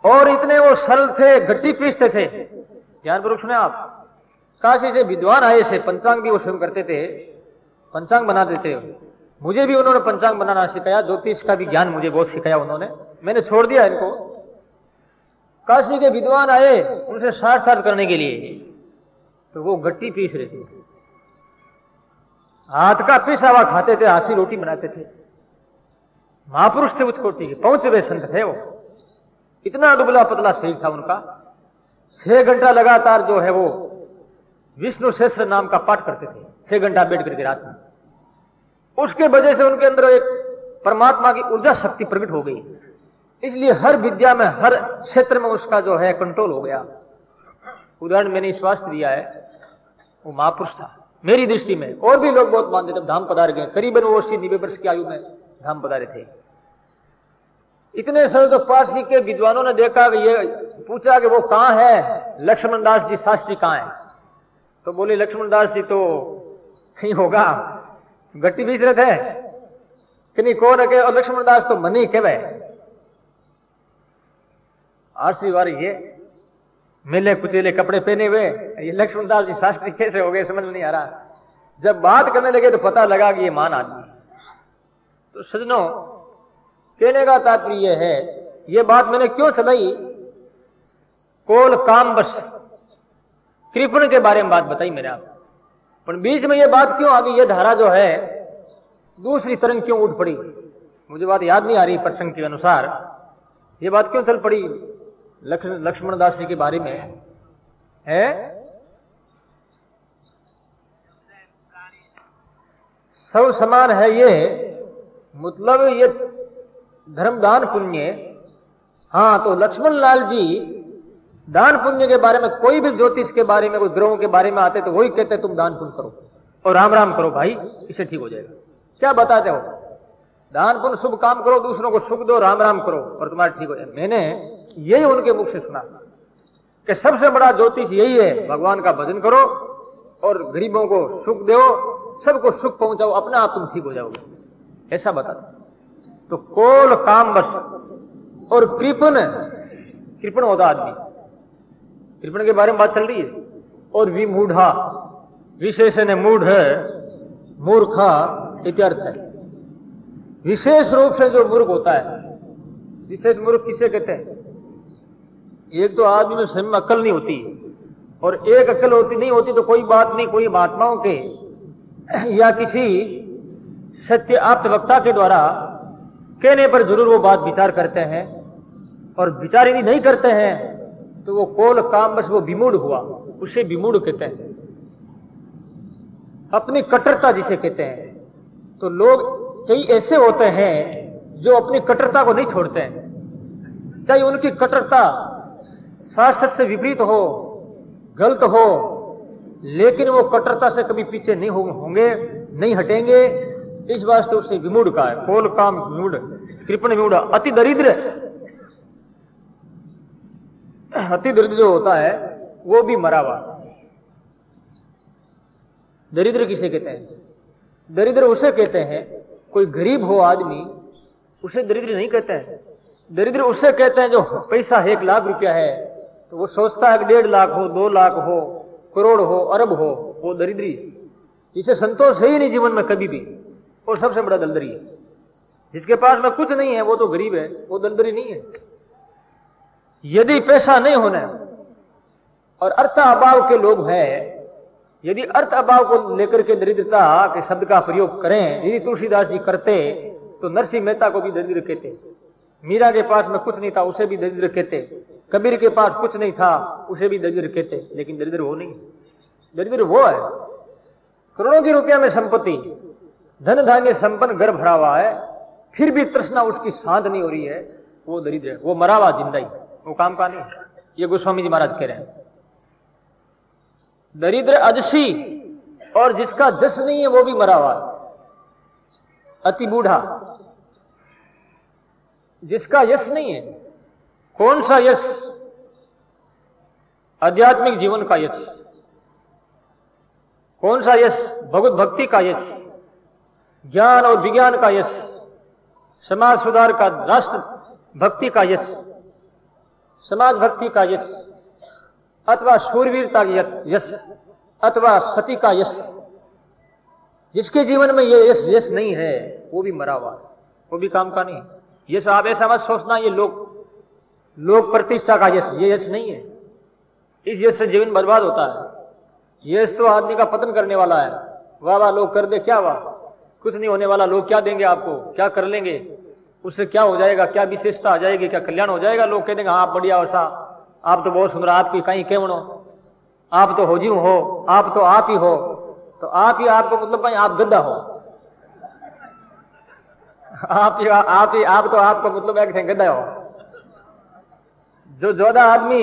और इतने वो सरल थे, गट्टी पीसते थे। ज्ञानपूर्वक सुने आप, काशी से विद्वान आए से, पंचांग भी वो स्वयं करते थे, पंचांग बनाते थे। मुझे भी उन्होंने पंचांग बनाना सिखाया, ज्योतिष का भी ज्ञान मुझे बहुत सिखाया उन्होंने, मैंने छोड़ दिया इनको। काशी के विद्वान आए उनसे साक्षात करने के लिए, तो वो गट्टी पीस रहे थे, हाथ का पिसा हुआ खाते थे, हाथ से रोटी बनाते थे। महापुरुष थे, उस कोटि के पहुंचे हुए संत थे वो, इतना दुबला पतला शरीर था उनका। 6 घंटा लगातार जो है वो विष्णु सहस्त्र नाम का पाठ करते थे, 6 घंटा बैठ करके रात में। उसके वजह से उनके अंदर एक परमात्मा की ऊर्जा शक्ति प्रकट हो गई, इसलिए हर विद्या में, हर क्षेत्र में उसका जो है कंट्रोल हो गया। उदाहरण मैंने इस वास्ते दिया है, वो महापुरुष था मेरी दृष्टि में। और भी लोग बहुत मानते, जब धाम पधार गए, करीबन वो 80-90 वर्ष की आयु में धाम पधारे थे। इतने समय तो पारसी के विद्वानों ने देखा कि ये पूछा कि वो कहां है, लक्ष्मण दास जी शास्त्री कहां है? तो बोले लक्ष्मण दास जी तो कहीं होगा, गट्टी बीच रहे थे कि नहीं, कौन है के? और लक्ष्मण दास तो मनी के वे आरसी वारी, ये मिले कुचेले कपड़े पहने हुए, ये लक्ष्मण दास जी शास्त्री कैसे हो गए, समझ में नहीं आ रहा। जब बात करने लगे तो पता लगा कि ये महान आदमी। तो सज्जनों, कहने का तात्पर्य यह है, ये बात मैंने क्यों चलाई, कोल काम बस कृपण के बारे में बात बताई मैंने आपको, पर बीच में ये बात क्यों आ गई, ये धारा जो है दूसरी तरंग क्यों उठ पड़ी, मुझे बात याद नहीं आ रही प्रसंग के अनुसार। ये बात क्यों चल पड़ी लक्ष्मण दास जी के बारे में है? सब समान है, ये मतलब ये धर्म दान पुण्य। हाँ, तो लक्ष्मण लाल जी दान पुण्य के बारे में, कोई भी ज्योतिष के बारे में, कोई ग्रहों के बारे में आते तो वही कहते तुम दान पुण्य करो और राम राम करो भाई, इससे ठीक हो जाएगा। क्या बताते हो? दान पुण्य शुभ काम करो, दूसरों को सुख दो, राम राम करो और तुम्हारा ठीक हो जाए। मैंने यही उनके मुख से सुना कि सबसे बड़ा ज्योतिष यही है, भगवान का भजन करो और गरीबों को सुख दो, सबको सुख पहुंचाओ, अपने आप तुम ठीक हो जाओगे, ऐसा बताते। तो कोल काम बस और कृपण होता आदमी, कृपण के बारे में बात चल रही है। और विमूढ़ा, विशेषण मूढ़ है, मूर्खा इत्यर्थ है। विशेष रूप से जो मूर्ख होता है, विशेष मूर्ख किसे कहते हैं? एक तो आदमी में स्वयं अक्ल नहीं होती, और एक अक्ल होती नहीं होती तो कोई बात नहीं, कोई महात्माओं के या किसी सत्य आप्त वक्ता के द्वारा कहने पर जरूर वो बात विचार करते हैं, और विचार यदि नहीं करते हैं तो वो कोल काम बस वो विमूढ़ हुआ, उसे विमूढ़ कहते हैं। अपनी कट्टरता जिसे कहते हैं। तो लोग कई ऐसे होते हैं जो अपनी कट्टरता को नहीं छोड़ते हैं, चाहे उनकी कट्टरता शास्त्र से विपरीत हो, गलत हो, लेकिन वो कट्टरता से कभी पीछे नहीं होंगे, नहीं हटेंगे। इस वास्ते उसे विमूढ़ का है, कोल काम विमूढ़, कृपण विमूढ़। अति दरिद्र, अति दरिद्र जो होता है वो भी मरा हुआ। दरिद्र किसे कहते हैं? दरिद्र उसे कहते हैं, कोई गरीब हो आदमी उसे दरिद्र नहीं कहते हैं। दरिद्र उसे कहते हैं जो पैसा 1 लाख रुपया है तो वो सोचता है कि 1.5 लाख हो, 2 लाख हो, करोड़ हो, अरब हो, वो दरिद्री। इसे संतोष है ही नहीं जीवन में कभी भी, और सबसे बड़ा दलदरी है। जिसके पास में कुछ नहीं है वो तो गरीब है, वो दलदरी नहीं है। यदि पैसा नहीं होना और अर्थ अभाव के लोग हैं, यदि अर्थ अभाव को लेकर के दरिद्रता के शब्द का प्रयोग करें, यदि तुलसीदास जी करते तो नरसिंह मेहता को भी दरिद्र कहते, मीरा के पास में कुछ नहीं था उसे भी दरिद्र कहते, कबीर के पास कुछ नहीं था उसे भी दरिद्र कहते। लेकिन दरिद्र वो नहीं, दरिद्र वो है करोड़ों की रुपया में संपत्ति, धन धान्य संपन्न, घर भरा हुआ है, फिर भी तृष्णा उसकी शांत नहीं हो रही है, वो दरिद्र है। वो मरा हुआ जिंदा ही, वो काम का नहीं। ये गोस्वामी जी महाराज कह रहे हैं। दरिद्र अजसी, और जिसका जस नहीं है वो भी मरा हुआ। अति बूढ़ा, जिसका यश नहीं है। कौन सा यश? आध्यात्मिक जीवन का यश। कौन सा यश? भगवत भक्ति का यश, ज्ञान और विज्ञान का यश, समाज सुधार का, राष्ट्र भक्ति का यश, समाज भक्ति का यश, अथवा शूरवीरता का यश, अथवा सती का यश। जिसके जीवन में ये यश नहीं है वो भी मरा हुआ, वो भी काम का नहीं। यश आप ऐसा मत सोचना ये लोक प्रतिष्ठा का यश, ये यश नहीं है। इस यश से जीवन बर्बाद होता है। यश तो आदमी का पतन करने वाला है। वाह वाह लोग कर दे, क्या हुआ? कुछ नहीं होने वाला। लोग क्या देंगे आपको, क्या कर लेंगे, उससे क्या हो जाएगा, क्या विशेषता आ जाएगी, क्या कल्याण हो जाएगा? लोग कह देंगे हाँ बढ़िया वैसा, आप तो बहुत सुंदर, आपकी कहीं केवनो, आप तो हो जी हो, आप तो आप ही हो। तो आप ही आपको मतलब कहीं आप गद्दा हो, आप तो आपको मतलब एक गद्दा हो। जो ज्यादा आदमी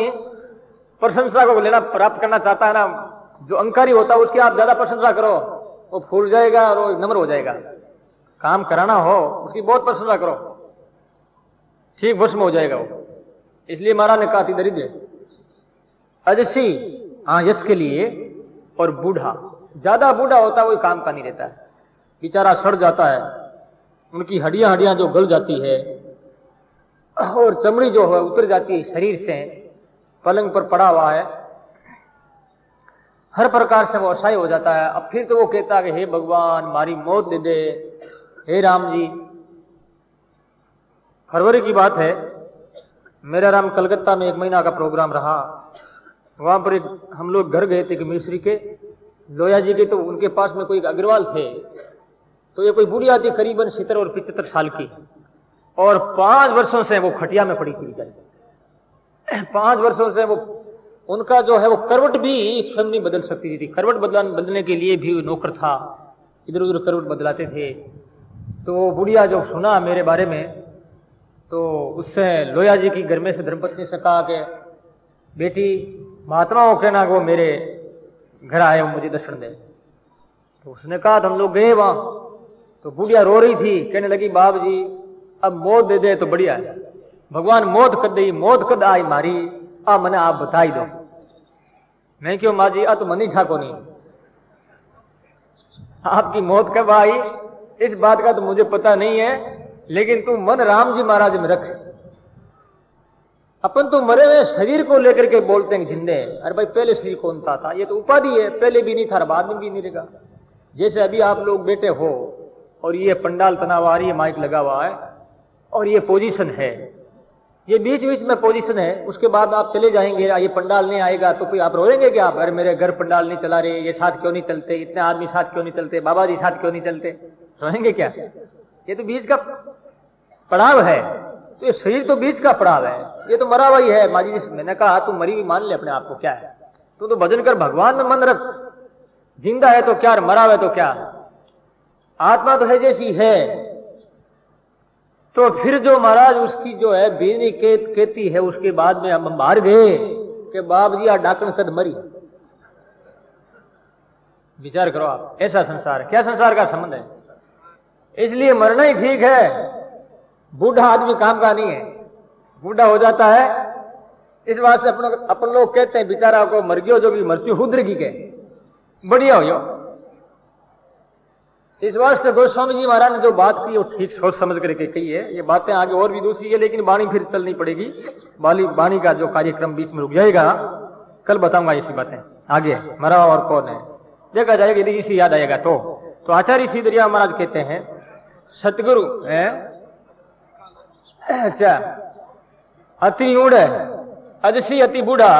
प्रशंसा को लेना प्राप्त करना चाहता है ना, जो अहंकारी होता है उसकी आप ज्यादा प्रशंसा करो, वो फूल जाएगा और वो नम्र हो जाएगा। काम कराना हो उसकी बहुत प्रशंसा करो, ठीक भस्म हो जाएगा वो। इसलिए महाराज ने कहा थी दरिद्र अजसी, हाँ यश के लिए, और बूढ़ा, ज्यादा बूढ़ा होता है वही काम का नहीं रहता है, बेचारा सड़ जाता है, उनकी हड्डियां जो गल जाती है और चमड़ी जो है उतर जाती है शरीर से, पलंग पर पड़ा हुआ है, हर प्रकार से वो असहाय हो जाता है। अब फिर तो वो कहता है कि हे भगवान मारी मौत दे दे, हे राम जी। फरवरी की बात है, मेरा राम कलकत्ता में 1 महीना का प्रोग्राम रहा। वहां पर हम लोग घर गए थे कि मिस्री के लोया जी के, तो उनके पास में कोई अग्रवाल थे, तो ये कोई बुढ़िया थी करीबन 70 और 75 साल की, और 5 वर्षों से वो खटिया में पड़ी थी। 5 वर्षों से वो, उनका जो है वो करवट भी स्वयं नहीं बदल सकती थी। करवट बदलने के लिए भी नौकर था, इधर उधर करवट बदलाते थे। तो बुढ़िया जो सुना मेरे बारे में, तो उससे लोया जी की घर में से धर्मपत्नी से कहा कि बेटी महात्मा को कहना वो मेरे घर आए, वो मुझे दर्शन दे। तो उसने कहा तो हम लोग गए वहां, तो बुढ़िया रो रही थी, कहने लगी बाप जी अब मौत दे दे तो बढ़िया है, भगवान मौत कर दे, मौत कद आई मारी, आ मने आप बताई दो। मैं क्यों माँ जी, आ तो मनी ठाको नहीं, आपकी मौत कब आई इस बात का तो मुझे पता नहीं है, लेकिन तू मन राम जी महाराज में रख। अपन तो मरे हुए शरीर को लेकर के बोलते हैं जिंदे, अरे भाई पहले शरीर कौन था, ये तो उपाधि है, पहले भी नहीं था बाद में भी नहीं रहेगा। जैसे अभी आप लोग बैठे हो और ये पंडाल तना हुआ, ये माइक लगा हुआ है और ये पोजीशन है, ये बीच बीच में पोजीशन है, उसके बाद आप चले जाएंगे, ये पंडाल नहीं आएगा तो फिर आप रोएंगे क्या, अरे मेरे घर पंडाल नहीं चला रहे, ये साथ क्यों नहीं चलते, इतने आदमी साथ क्यों नहीं चलते, बाबा जी साथ क्यों नहीं चलते, रोएंगे क्या? ये तो बीच का पड़ाव है, तो ये शरीर तो बीच का पड़ाव है, ये तो मरा हुआ ही है। माँ जी मैंने कहा तू मरी भी मान ले अपने आप को, क्या है, तू तो भजन कर, भगवान में मन रख, जिंदा है तो क्या, मरा हुआ है तो क्या, आत्मा तो है जैसी है। तो फिर जो महाराज उसकी जो है बेनी कहती है, उसके बाद में हम मार गए कि बाप जी आ डाकण कद मरी। विचार करो आप, ऐसा संसार क्या संसार का संबंध है। इसलिए मरना ही ठीक है, बूढ़ा आदमी काम का नहीं है, बूढ़ा हो जाता है। इस वास्ते अपन लोग कहते हैं बेचारा को मर गयो जो कि मृत्यु हुद्र की के बढ़िया हो। इस वास्ते गोस्वामी जी महाराज ने जो बात की वो ठीक सोच समझ करके कही है। ये बातें आगे और भी दूसरी है, लेकिन वाणी फिर चलनी पड़ेगी, वाणी का जो कार्यक्रम बीच में रुक जाएगा, कल बताऊंगा इसी बातें आगे मरा और कौन है, देखा जाएगा यदि इसी याद आएगा तो आचार्य श्री दरिया महाराज कहते हैं सतगुरु है, अच्छा अति ऊढ़ अजसी अति बूढ़ा,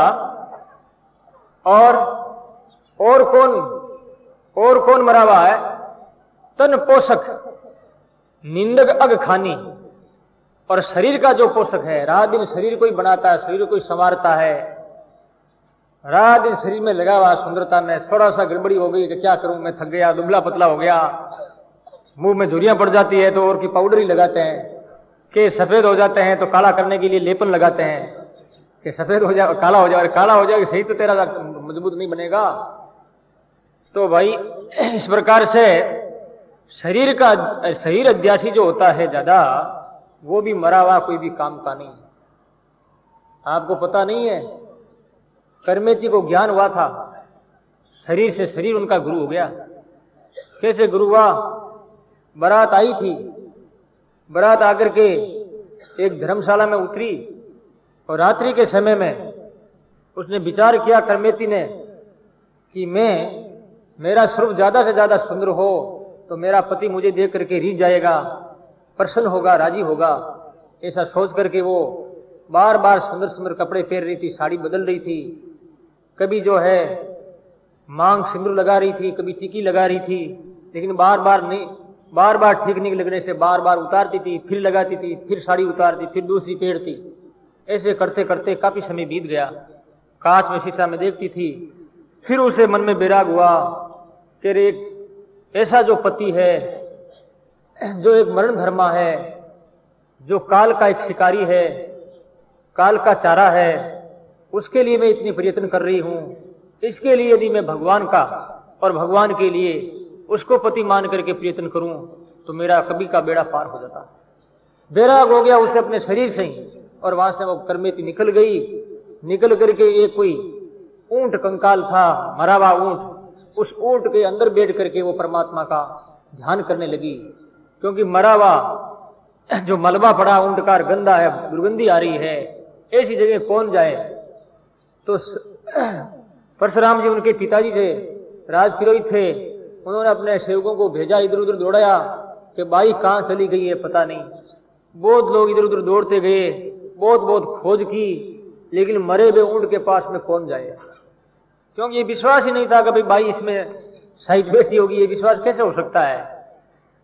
और कौन मरा हुआ है, तन पोषक निंदक अग खानी, और शरीर का जो पोषक है, रात दिन शरीर को ही बनाता है, शरीर को ही संवारता है, रात दिन शरीर में लगा हुआ सुंदरता में थोड़ा सा गड़बड़ी हो गई कि क्या करूं मैं थक गया, दुबला पतला हो गया, मुंह में झुर्रियां पड़ जाती है तो और की पाउडर ही लगाते हैं, कि सफेद हो जाते हैं तो काला करने के लिए लेपन लगाते हैं कि सफेद हो जाए काला हो जाए, काला हो जाए सही तो तेरा मजबूत नहीं बनेगा। तो भाई इस प्रकार से शरीर अध्यासी जो होता है ज्यादा, वो भी मरा हुआ कोई भी काम का नहीं। आपको पता नहीं है, कर्मेती को ज्ञान हुआ था, शरीर से शरीर उनका गुरु हो गया। कैसे गुरु हुआ? बारात आई थी, बारात आकर के एक धर्मशाला में उतरी और रात्रि के समय में उसने विचार किया कर्मेती ने कि मेरा स्वरूप ज्यादा से ज्यादा सुंदर हो तो मेरा पति मुझे देख करके रीझ जाएगा, प्रसन्न होगा, राजी होगा। ऐसा सोच करके वो बार बार सुंदर सुंदर कपड़े पहन रही थी, साड़ी बदल रही थी, कभी जो है मांग सिंदूर लगा रही थी, कभी टिकी लगा रही थी, लेकिन बार बार ठीक नहीं लगने से बार बार उतारती थी, फिर लगाती थी, फिर साड़ी उतारती, फिर दूसरी पहनती। ऐसे करते करते काफी समय बीत गया। कांच में शीशा में देखती थी, फिर उसे मन में वैराग हुआ कि एक ऐसा जो पति है, जो एक मरण धर्मा है, जो काल का एक शिकारी है, काल का चारा है, उसके लिए मैं इतनी प्रयत्न कर रही हूं, इसके लिए यदि मैं भगवान का और भगवान के लिए उसको पति मान करके प्रयत्न करूं तो मेरा कभी का बेड़ा पार हो जाता। बैराग हो गया उसे अपने शरीर से ही, और वहां से वो कर्मेती निकल गई। निकल करके एक कोई ऊंट कंकाल था, मरा हुआ ऊंट, उस ऊंट के अंदर बैठ करके वो परमात्मा का ध्यान करने लगी। क्योंकि मरा हुआ जो मलबा पड़ा ऊंट का गंदा है, दुर्गंधी आ रही है, ऐसी जगह कौन जाए। तो परशुराम जी उनके पिताजी थे, राजपुरोहित थे, उन्होंने अपने सेवकों को भेजा, इधर उधर दौड़ाया कि भाई कहां चली गई है पता नहीं। बहुत लोग इधर उधर दौड़ते गए, बहुत बहुत खोज की, लेकिन मरे हुए ऊंट के पास में कौन जाए, क्योंकि ये विश्वास ही नहीं था कि भाई इसमें शायद बैठी होगी, ये विश्वास कैसे हो सकता है।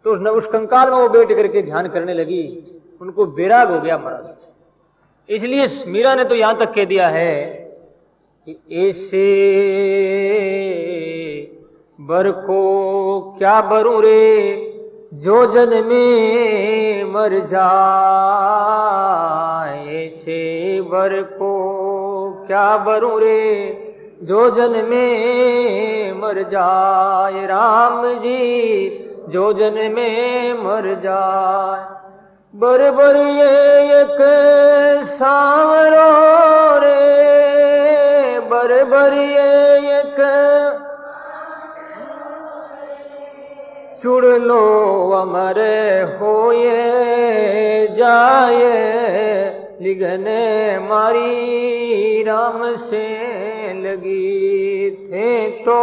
तो उस कंकाल में वो बैठ करके ध्यान करने लगी, उनको बैराग हो गया महाराज। इसलिए मीरा ने तो यहां तक कह दिया है कि ऐसे बर को क्या बरूं रे जो जन्मे मर जाए, ऐसे बर को क्या बरूं रे जो जन्मे मर जाए, राम जी जो जन्मे मर जाए। बर बर ये एक सांवरो रे, बर बर ये एक चुड़ लो अमर होए जाए, लिगने मारी राम से लगी थे तो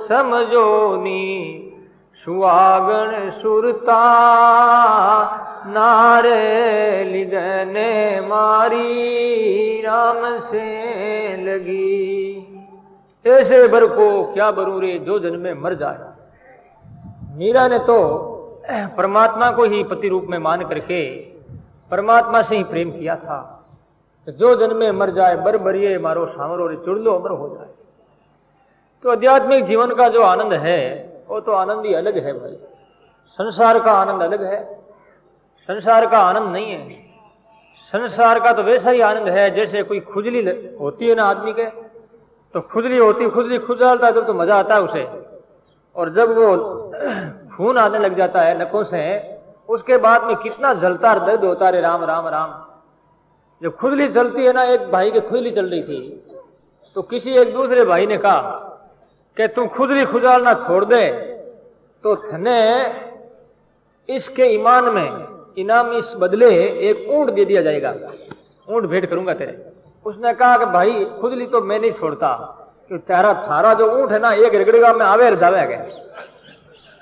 समझो नी सुहागन सुरता, नारे लिगने मारी राम से लगी। ऐसे बर को क्या बरूं रे जो जन्मे मर जाए। मीरा ने तो परमात्मा को ही पति रूप में मान करके परमात्मा से ही प्रेम किया था कि जो जन्मे मर जाए, बर बरिए मारो सांवरो रे चुड़ लो अमर हो जाए। तो आध्यात्मिक जीवन का जो आनंद है वो तो आनंद ही अलग है भाई। संसार का आनंद अलग है, संसार का आनंद नहीं है। संसार का तो वैसा ही आनंद है जैसे कोई खुजली होती है ना आदमी के, तो खुजली होती, खुजली खुजालता है तो मजा आता है उसे, और जब वो खून आने लग जाता है नखों से, उसके बाद में कितना जलता दर्द होता है। राम राम राम। जब खुजली चलती है ना, एक भाई की खुजली चल रही थी, तो किसी एक दूसरे भाई ने कहा कि तू खुजली खुजालना छोड़ दे तो थने इसके ईमान में इनाम इस बदले एक ऊंट दे दिया जाएगा, ऊंट भेंट करूंगा तेरे। उसने कहा कि भाई खुजली तो मैं नहीं छोड़ता, कि तेरा थारा जो ऊंट है ना एक रगड़गा में आवे दावे गए,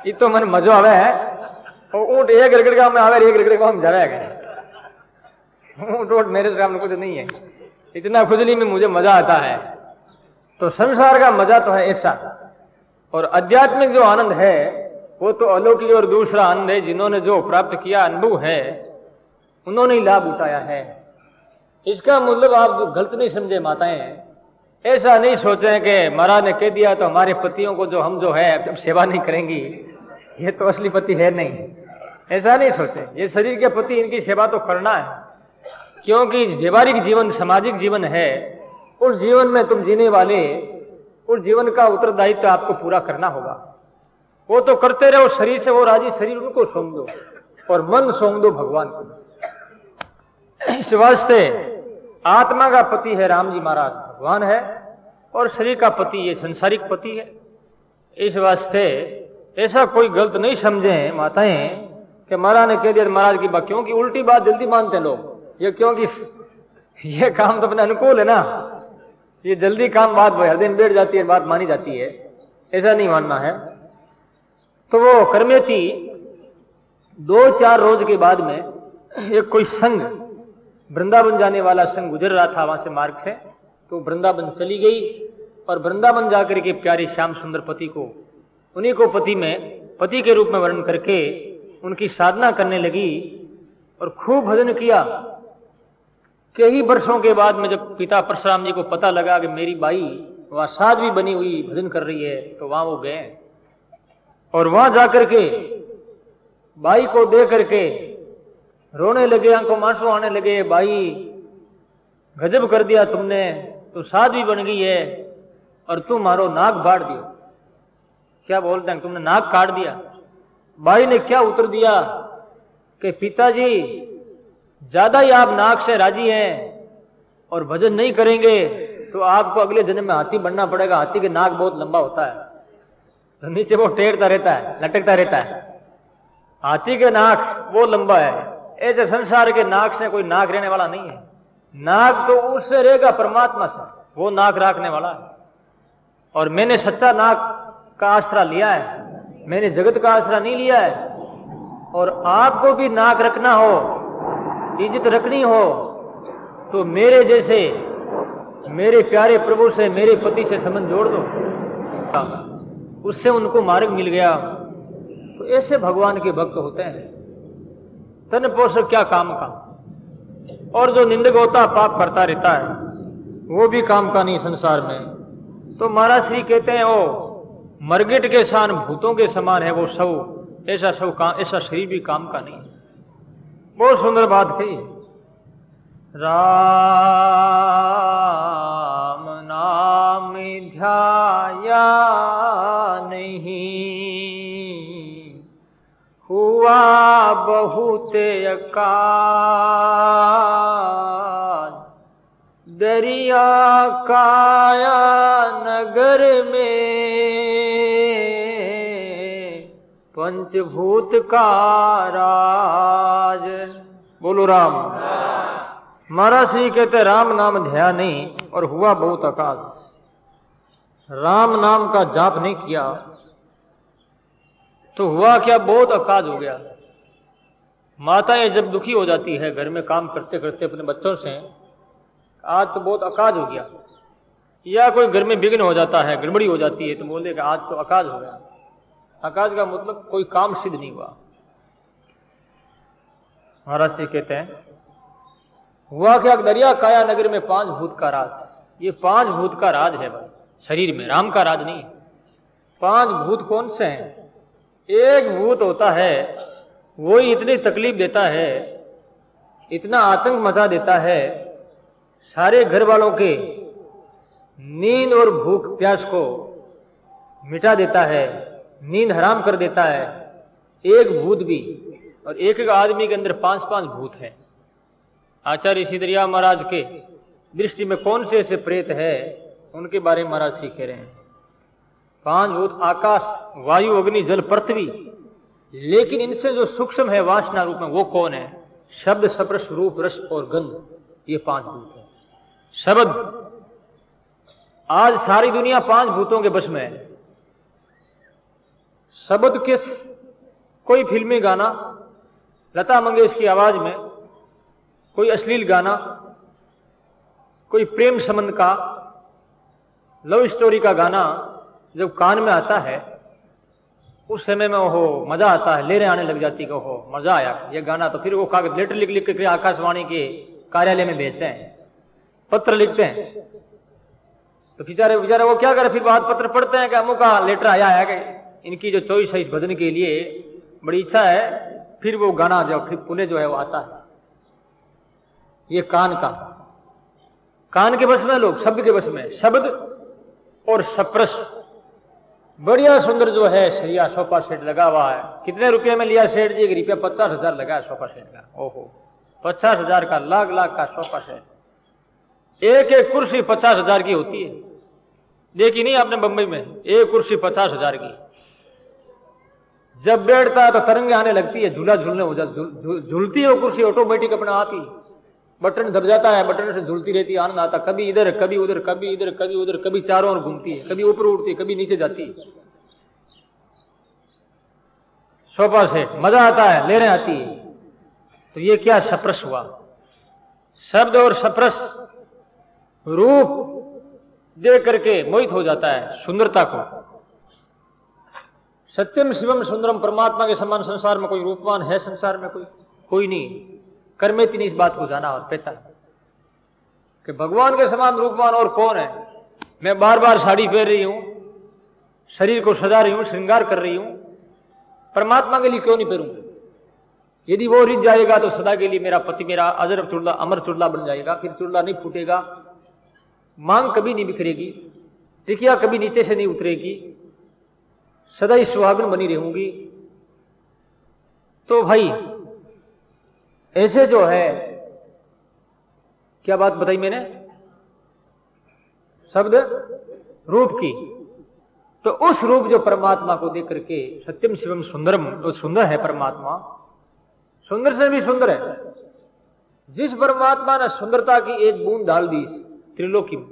ये तो मन मजो आवे है। और ऊंट एक रगड़गा में आवे, एक रगड़गा में जावे गए। ऊंट मेरे सामने कुछ नहीं है, इतना खुजली में मुझे मजा आता है। तो संसार का मजा तो है ऐसा, और आध्यात्मिक जो आनंद है वो तो अलौकिक और दूसरा आनंद है। जिन्होंने जो प्राप्त किया अनुभव है उन्होंने ही लाभ उठाया है। इसका मतलब आप गलत नहीं समझे माताएं, ऐसा नहीं सोचें कि महाराज ने कह दिया तो हमारे पतियों को जो हम जो है सेवा नहीं करेंगी, ये तो असली पति है नहीं, ऐसा नहीं सोचे। ये शरीर के पति इनकी सेवा तो करना है, क्योंकि व्यवहारिक जीवन सामाजिक जीवन है, उस जीवन में तुम जीने वाले, उस जीवन का उत्तरदायित्व तो आपको पूरा करना होगा। वो तो करते रहो, शरीर से वो राजी, शरीर उनको सौंप दो और मन सौंप दो भगवान को। इस वास्ते आत्मा का पति है राम जी महाराज, भगवान है, और शरीर का पति ये संसारिक पति है। इस वास्ते ऐसा कोई गलत नहीं समझे माताएं कि महाराज ने कह दिया महाराज की बात, क्योंकि उल्टी बात जल्दी मानते हैं लोग ये, क्योंकि ये काम तो अपने अनुकूल है ना, ये जल्दी काम बात हर दिन बैठ जाती है, बात मानी जाती है, ऐसा नहीं मानना है। तो वो कर्मेती 2-4 रोज के बाद में एक कोई संघ, वृंदावन जाने वाला संघ गुजर रहा था वहां से मार्ग से, तो वृंदावन चली गई और वृंदावन जाकर के प्यारे श्याम सुंदर पति को, उन्हीं को पति के रूप में वर्णन करके उनकी साधना करने लगी और खूब भजन किया। कई वर्षों के बाद में जब पिता परशुराम जी को पता लगा कि मेरी बाई वहां साध्वी बनी हुई भजन कर रही है, तो वहां वो गए और वहां जाकर के बाई को देख करके रोने लगे, आंखों में आंसू आने लगे। बाई गजब कर दिया तुमने, तो साध्वी बन गई है, और तुम मारो नाक बांट दियो। क्या बोलते हैं, तुमने नाक काट दिया। भाई ने क्या उत्तर दिया कि पिताजी ज्यादा ही आप नाक से राजी हैं और भजन नहीं करेंगे तो आपको अगले जन्म में हाथी बनना पड़ेगा। हाथी के नाक बहुत लंबा होता है, तो नीचे वो टेढ़ता रहता है, लटकता रहता है। हाथी के नाक वो लंबा है। ऐसे संसार के नाक से कोई नाक रहने वाला नहीं है। नाक तो उससे रहेगा परमात्मा से, वो नाक रखने वाला है। और मैंने सच्चा नाक का आसरा लिया है, मैंने जगत का आसरा नहीं लिया है। और आपको भी नाक रखना हो, इज्जत रखनी हो, तो मेरे जैसे मेरे प्यारे प्रभु से, मेरे पति से संबंध जोड़ दो, उससे उनको मार्ग मिल गया। तो ऐसे भगवान के भक्त होते हैं। तन पोषक क्या काम का। और जो निंदक होता पाप करता रहता है वो भी काम का नहीं संसार में। तो महाराज श्री कहते हैं वो मरगिट के सान भूतों के समान है वो सब, ऐसा सब काम, ऐसा शरीर भी काम का नहीं। बहुत सुंदर बात कही। राम नाम ध्याया नहीं, हुआ बहुत अकाल, दरिया काया नगर में पंचभूत का राज। बोलो राम। महाराज जी कहते राम नाम ध्यान नहीं और हुआ बहुत अकाल। राम नाम का जाप नहीं किया तो हुआ क्या, बहुत अकाज हो गया। माताएं जब दुखी हो जाती है घर में काम करते करते अपने बच्चों से, आज तो बहुत अकाज हो गया, या कोई घर में विघ्न हो जाता है, गड़बड़ी हो जाती है, तो बोलते कि आज तो अकाज हो गया। अकाज का मतलब कोई काम सिद्ध नहीं हुआ। महाराज जी कहते हैं हुआ क्या, दरिया काया नगर में 5 भूत का राज। ये 5 भूत का राज है भाई, शरीर में, राम का राज नहीं। 5 भूत कौन से हैं? एक भूत होता है वो इतनी तकलीफ देता है, इतना आतंक मचा देता है, सारे घर वालों के नींद और भूख प्यास को मिटा देता है, नींद हराम कर देता है। एक भूत भी, और एक एक आदमी के अंदर 5-5 भूत हैं। आचार्य सिद्धरिया महाराज के दृष्टि में कौन से ऐसे प्रेत है, उनके बारे में महाराज जी कह रहे हैं 5 भूत, आकाश, वायु, अग्नि, जल, पृथ्वी। लेकिन इनसे जो सूक्ष्म है वासना रूप में, वो कौन है? शब्द, स्पर्श, रूप, रस और गंध, ये 5 भूत है। शब्द, आज सारी दुनिया 5 भूतों के बस में है। शब्द किस, कोई फिल्मी गाना लता मंगेशकर की आवाज में, कोई अश्लील गाना, कोई प्रेम संबंध का, लव स्टोरी का गाना जब कान में आता है उस समय में ओहो मजा आता है, लेरे आने लग जाती है, ओहो मजा आया ये गाना। तो फिर वो कागज लेटर लिख लिख के आकाशवाणी के कार्यालय में भेजते हैं, पत्र लिखते हैं। तो बेचारे वो क्या करे, फिर बाद पत्र पढ़ते हैं कि अमुक का लेटर आया है कि इनकी जो चॉइस है इस भजन के लिए बड़ी इच्छा है। फिर वो गाना जो फिर पुणे जो है वो आता है। ये कान के बस में, लोग शब्द के बस में। शब्द और स्पर्श, बढ़िया सुंदर जो है सरिया सोफा सेट लगा हुआ है। कितने रुपए में लिया सेठ जी? 1 रुपया 50,000 लगा है सोफा सेट का। ओहो, 50,000 का, लाख का सोफा सेट। एक एक कुर्सी 50,000 की होती है। देखी नहीं आपने बंबई में? एक कुर्सी 50,000 की। जब बैठता है तो तरंगे आने लगती है, झूला झूलने हो जाता, झूलती है वो कुर्सी ऑटोमेटिक अपना आप ही। बटन दब जाता है, बटन से झूलती रहती है, आनंद आता। कभी इधर, कभी उधर, कभी इधर, कभी उधर, कभी चारों ओर घूमती है, कभी ऊपर उड़ती है, कभी नीचे जाती है। सोफा सेट, मजा आता है, लेने आती है। तो ये क्या स्पर्श हुआ? शब्द और स्पर्श, रूप देख करके मोहित हो जाता है सुंदरता को। सत्यम शिवम सुंदरम, परमात्मा के समान संसार में कोई रूपवान है? संसार में कोई नहीं। कर्मेति ने इस बात को जाना और पहचाना कि भगवान के समान रूपवान और कौन है। मैं बार बार साड़ी पहन रही हूं, शरीर को सजा रही हूं, श्रृंगार कर रही हूं, परमात्मा के लिए क्यों नहीं पहनूंगा? यदि वो रिझ जाएगा तो सदा के लिए मेरा पति मेरा अजर चुड़ला, अमर चुड़ला बन जाएगा, फिर चुड़ला नहीं फूटेगा, मांग कभी नहीं बिखरेगी, टिकिया कभी नीचे से नहीं उतरेगी, सदा ही सुहागन बनी रहूंगी। तो भाई ऐसे जो है, क्या बात बताई मैंने, शब्द रूप की, तो उस रूप जो परमात्मा को देख करके सत्यम शिवम सुंदरम, तो सुंदर है परमात्मा, सुंदर से भी सुंदर है। जिस परमात्मा ने सुंदरता की एक बूंद डाल दी त्रिलोकी में,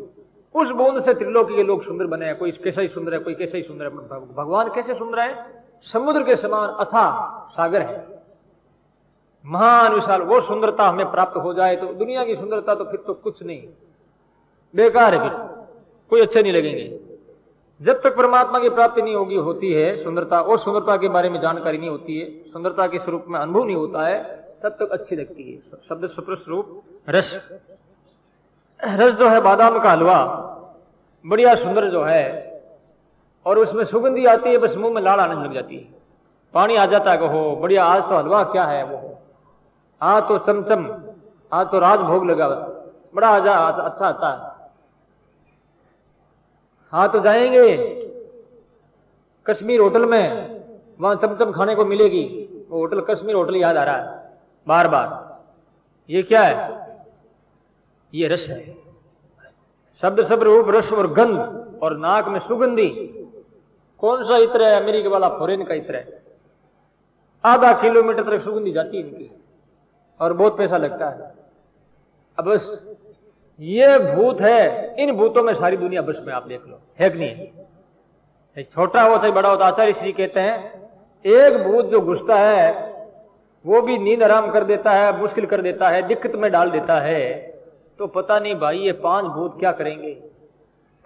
उस बूंद से त्रिलोकी के लोग सुंदर बने हैं। कोई कैसा ही सुंदर है, कोई कैसा ही सुंदर है। भगवान कैसे सुंदर है? समुद्र के समान अथाह सागर है, महान विशाल। वो सुंदरता हमें प्राप्त हो जाए तो दुनिया की सुंदरता तो फिर तो कुछ नहीं, बेकार है, फिर कोई अच्छे नहीं लगेंगे। जब तक परमात्मा की प्राप्ति नहीं होगी, होती है सुंदरता, और सुंदरता के बारे में जानकारी नहीं होती है, सुंदरता के स्वरूप में अनुभव नहीं होता है, तब तक अच्छी लगती है। शब्द स्पर्श रूप रस, रस जो है बादाम का हलवा, बढ़िया सुंदर जो है, और उसमें सुगंधी आती है, बस मुंह में लाल आने लग जाती है, पानी आ जाता है कि हो बढ़िया, आज तो हलवा क्या है वो, आज तो चमचम, आज तो राजभोग लगा, बड़ा अच्छा आता है। हाँ तो जाएंगे कश्मीर होटल में, वहां चमचम खाने को मिलेगी। वो होटल कश्मीर होटल याद आ रहा है बार बार। ये क्या है? ये रस है। शब्द सब रूप रस और गंध, और नाक में सुगंधी। कौन सा इत्र है? अमेरिका वाला फॉरेन का इत्र है, आधा किलोमीटर तक सुगंधी जाती है इनकी, और बहुत पैसा लगता है। अब बस ये भूत है, इन भूतों में सारी दुनिया बस में, आप देख लो, है कि नहीं है? छोटा होता है बड़ा होता। आचार्य श्री कहते हैं एक भूत जो घुसता है वो भी नींद आराम कर देता है, मुश्किल कर देता है, दिक्कत में डाल देता है। तो पता नहीं भाई ये 5 भूत क्या करेंगे।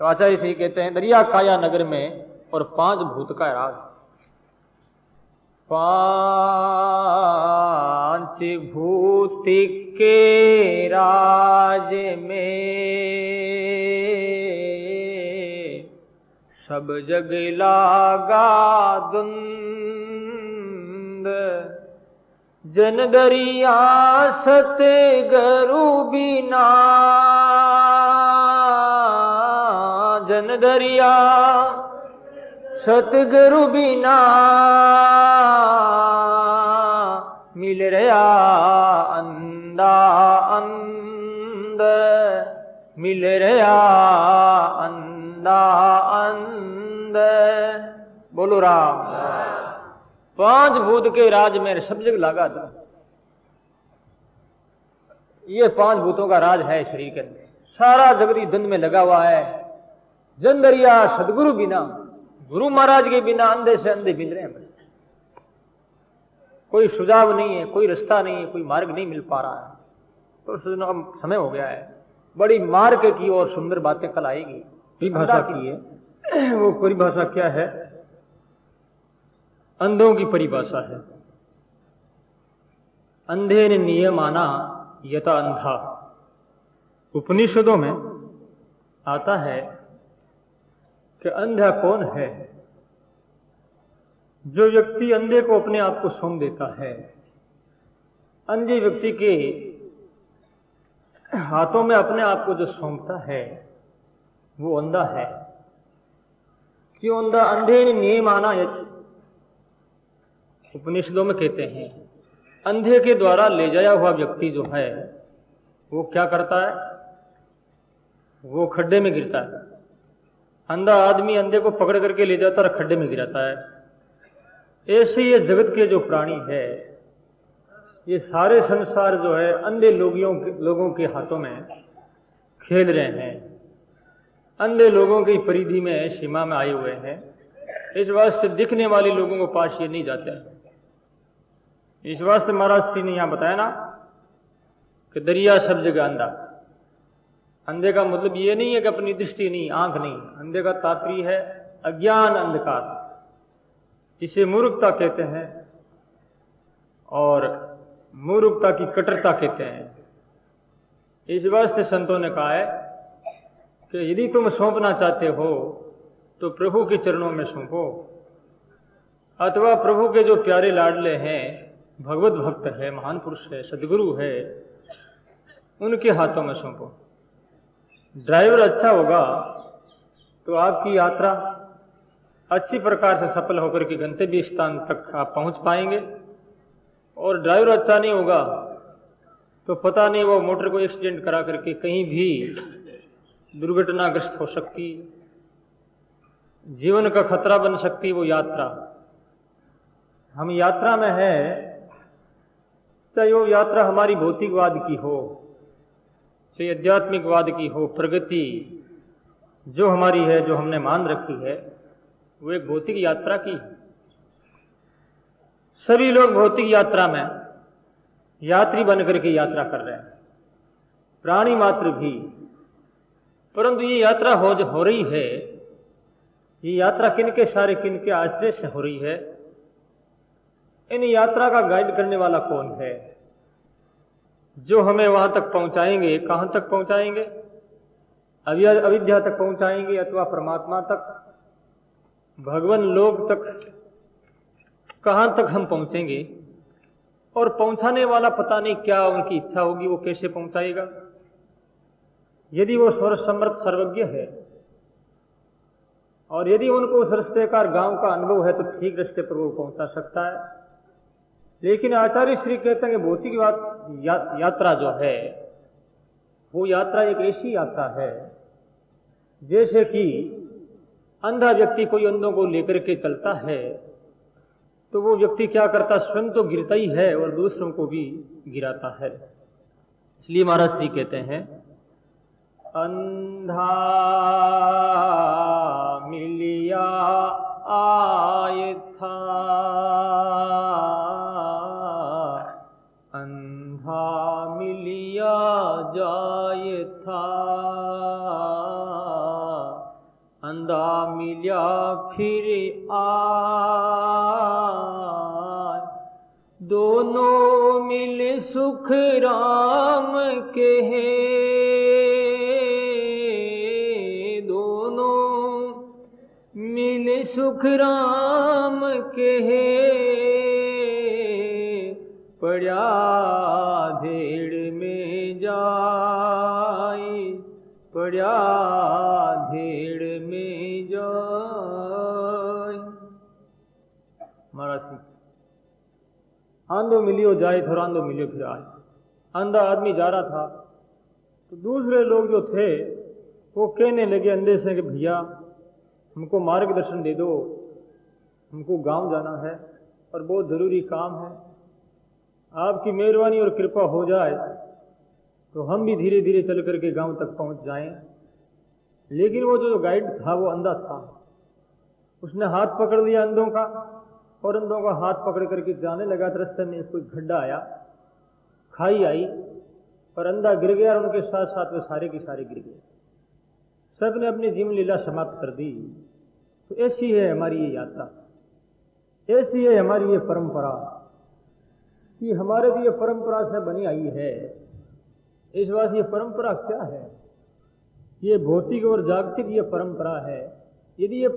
तो आचार्य श्री कहते हैं दरिया काया नगर में और 5 भूत का राज। 5 भूत के राज में सब जग लागा धुंध, जन दरिया सतगुरु बिना, जन दरिया सतगुरु बिना, मिल रहा अंधा अंध, मिल रहा अंधा अंध। बोलो राम। 5 भूत के राज में सब जगह लगा था। ये 5 भूतों का राज है शरीर के अंदर, सारा जगती धंध में लगा हुआ है। जन दरिया सदगुरु बिना, गुरु महाराज के बिना अंधे से अंधे बिन रहे हैं। कोई सुझाव नहीं है, कोई रास्ता नहीं है, कोई मार्ग नहीं मिल पा रहा है। तो समय हो गया है, बड़ी मार्ग की और सुंदर बातें कल आएगी। परिभाषा की है, वो परिभाषा क्या है? अंधों की परिभाषा है। अंधे ने नियम माना यथा अंधा। उपनिषदों में आता है कि अंधा कौन है? जो व्यक्ति अंधे को अपने आप को सौंप देता है। अंधे व्यक्ति के हाथों में अपने आप को जो सौंपता है वो अंधा है। क्यों अंधा? अंधे ने नियम माना, उपनिषदों में कहते हैं अंधे के द्वारा ले जाया हुआ व्यक्ति जो है वो क्या करता है? वो खड्डे में गिरता है। अंधा आदमी अंधे को पकड़ करके ले जाता है और खड्डे में गिराता है। ऐसे ये जगत के जो प्राणी है, ये सारे संसार जो है अंधे लोगों के हाथों में खेल रहे हैं, अंधे लोगों की परिधि में, सीमा में आए हुए हैं। इस वास्ते दिखने वाले लोगों को पास ये नहीं जाते। इस वास्ते महाराज श्री ने यहां बताया ना कि दरिया सब जगह अंधा। अंधे का मतलब ये नहीं है कि अपनी दृष्टि नहीं, आंख नहीं। अंधे का तात्पर्य है अज्ञान, अंधकार। इसे मूर्खता कहते हैं और मूर्खता की कट्टरता कहते हैं। इस वास्ते संतों ने कहा है कि यदि तुम सौंपना चाहते हो तो प्रभु के चरणों में सौंपो, अथवा प्रभु के जो प्यारे लाडले हैं, भगवत भक्त है, महान पुरुष है, सदगुरु है, उनके हाथों में सौंपो। ड्राइवर अच्छा होगा तो आपकी यात्रा अच्छी प्रकार से सफल होकर के गंतव्य स्थान तक आप पहुंच पाएंगे। और ड्राइवर अच्छा नहीं होगा तो पता नहीं वो मोटर को एक्सीडेंट करा करके कहीं भी दुर्घटनाग्रस्त हो सकती, जीवन का खतरा बन सकती वो यात्रा। हम यात्रा में है, चाहे वो यात्रा हमारी भौतिकवाद की हो, चाहे आध्यात्मिकवाद की हो, प्रगति जो हमारी है, जो हमने मान रखी है, वो एक भौतिक यात्रा की। सभी लोग भौतिक यात्रा में यात्री बनकर के यात्रा कर रहे हैं, प्राणी मात्र भी। परंतु ये यात्रा हो रही है, ये यात्रा किनके सारे किनके आश्रय से हो रही है? इन यात्रा का गाइड करने वाला कौन है, जो हमें वहां तक पहुंचाएंगे? कहां तक पहुंचाएंगे? अविद्या तक पहुंचाएंगे अथवा परमात्मा तक, भगवान लोक तक, कहां तक हम पहुंचेंगे? और पहुंचाने वाला पता नहीं क्या उनकी इच्छा होगी, वो कैसे पहुंचाएगा। यदि वो सर्वसमर्थ सर्वज्ञ है और यदि उनको उस रास्ते का गांव का अनुभव है तो ठीक रास्ते पर वो पहुंचा सकता है। लेकिन आचार्य श्री कहते हैं कि भौतिक यात्रा जो है वो यात्रा एक ऐसी यात्रा है जैसे कि अंधा व्यक्ति कोई अंधों को लेकर के चलता है तो वो व्यक्ति क्या करता, स्वयं तो गिरता ही है और दूसरों को भी गिराता है। इसलिए महाराज जी कहते हैं, अंधा मिलिया आए था, अंधा मिलिया जाए था, अंधा मिलिया फिर आए, दोनों मिल सुख राम के हैं, दोनों मिल सुख राम के हैं, पड़ा धेड़ में जाए, पड़ा धेड़ में जाए। महाराज आंधो मिलियो जाए और आंधो मिलियो फिर आए। अंधा आदमी जा रहा था तो दूसरे लोग जो थे वो कहने लगे अंधे से कि भैया हमको मार्गदर्शन दे दो, हमको गांव जाना है और बहुत जरूरी काम है, आपकी मेहरबानी और कृपा हो जाए तो हम भी धीरे धीरे चल करके गांव तक पहुंच जाएं। लेकिन वो जो गाइड था वो अंधा था, उसने हाथ पकड़ लिया अंधों का और अंधों का हाथ पकड़ करके जाने लगा। रास्ते में कोई गड्ढा आया, खाई आई और अंधा गिर गया और उनके साथ साथ वे सारे के सारे गिर गए। सबने अपनी जीवन लीला समाप्त कर दी। तो ऐसी है हमारी ये यात्रा, ऐसी है हमारी ये परंपरा कि हमारे भी ये परंपरा से बनी आई है। इस बात ये परंपरा क्या है? ये भौतिक और जागतिक ये परंपरा है। यदि ये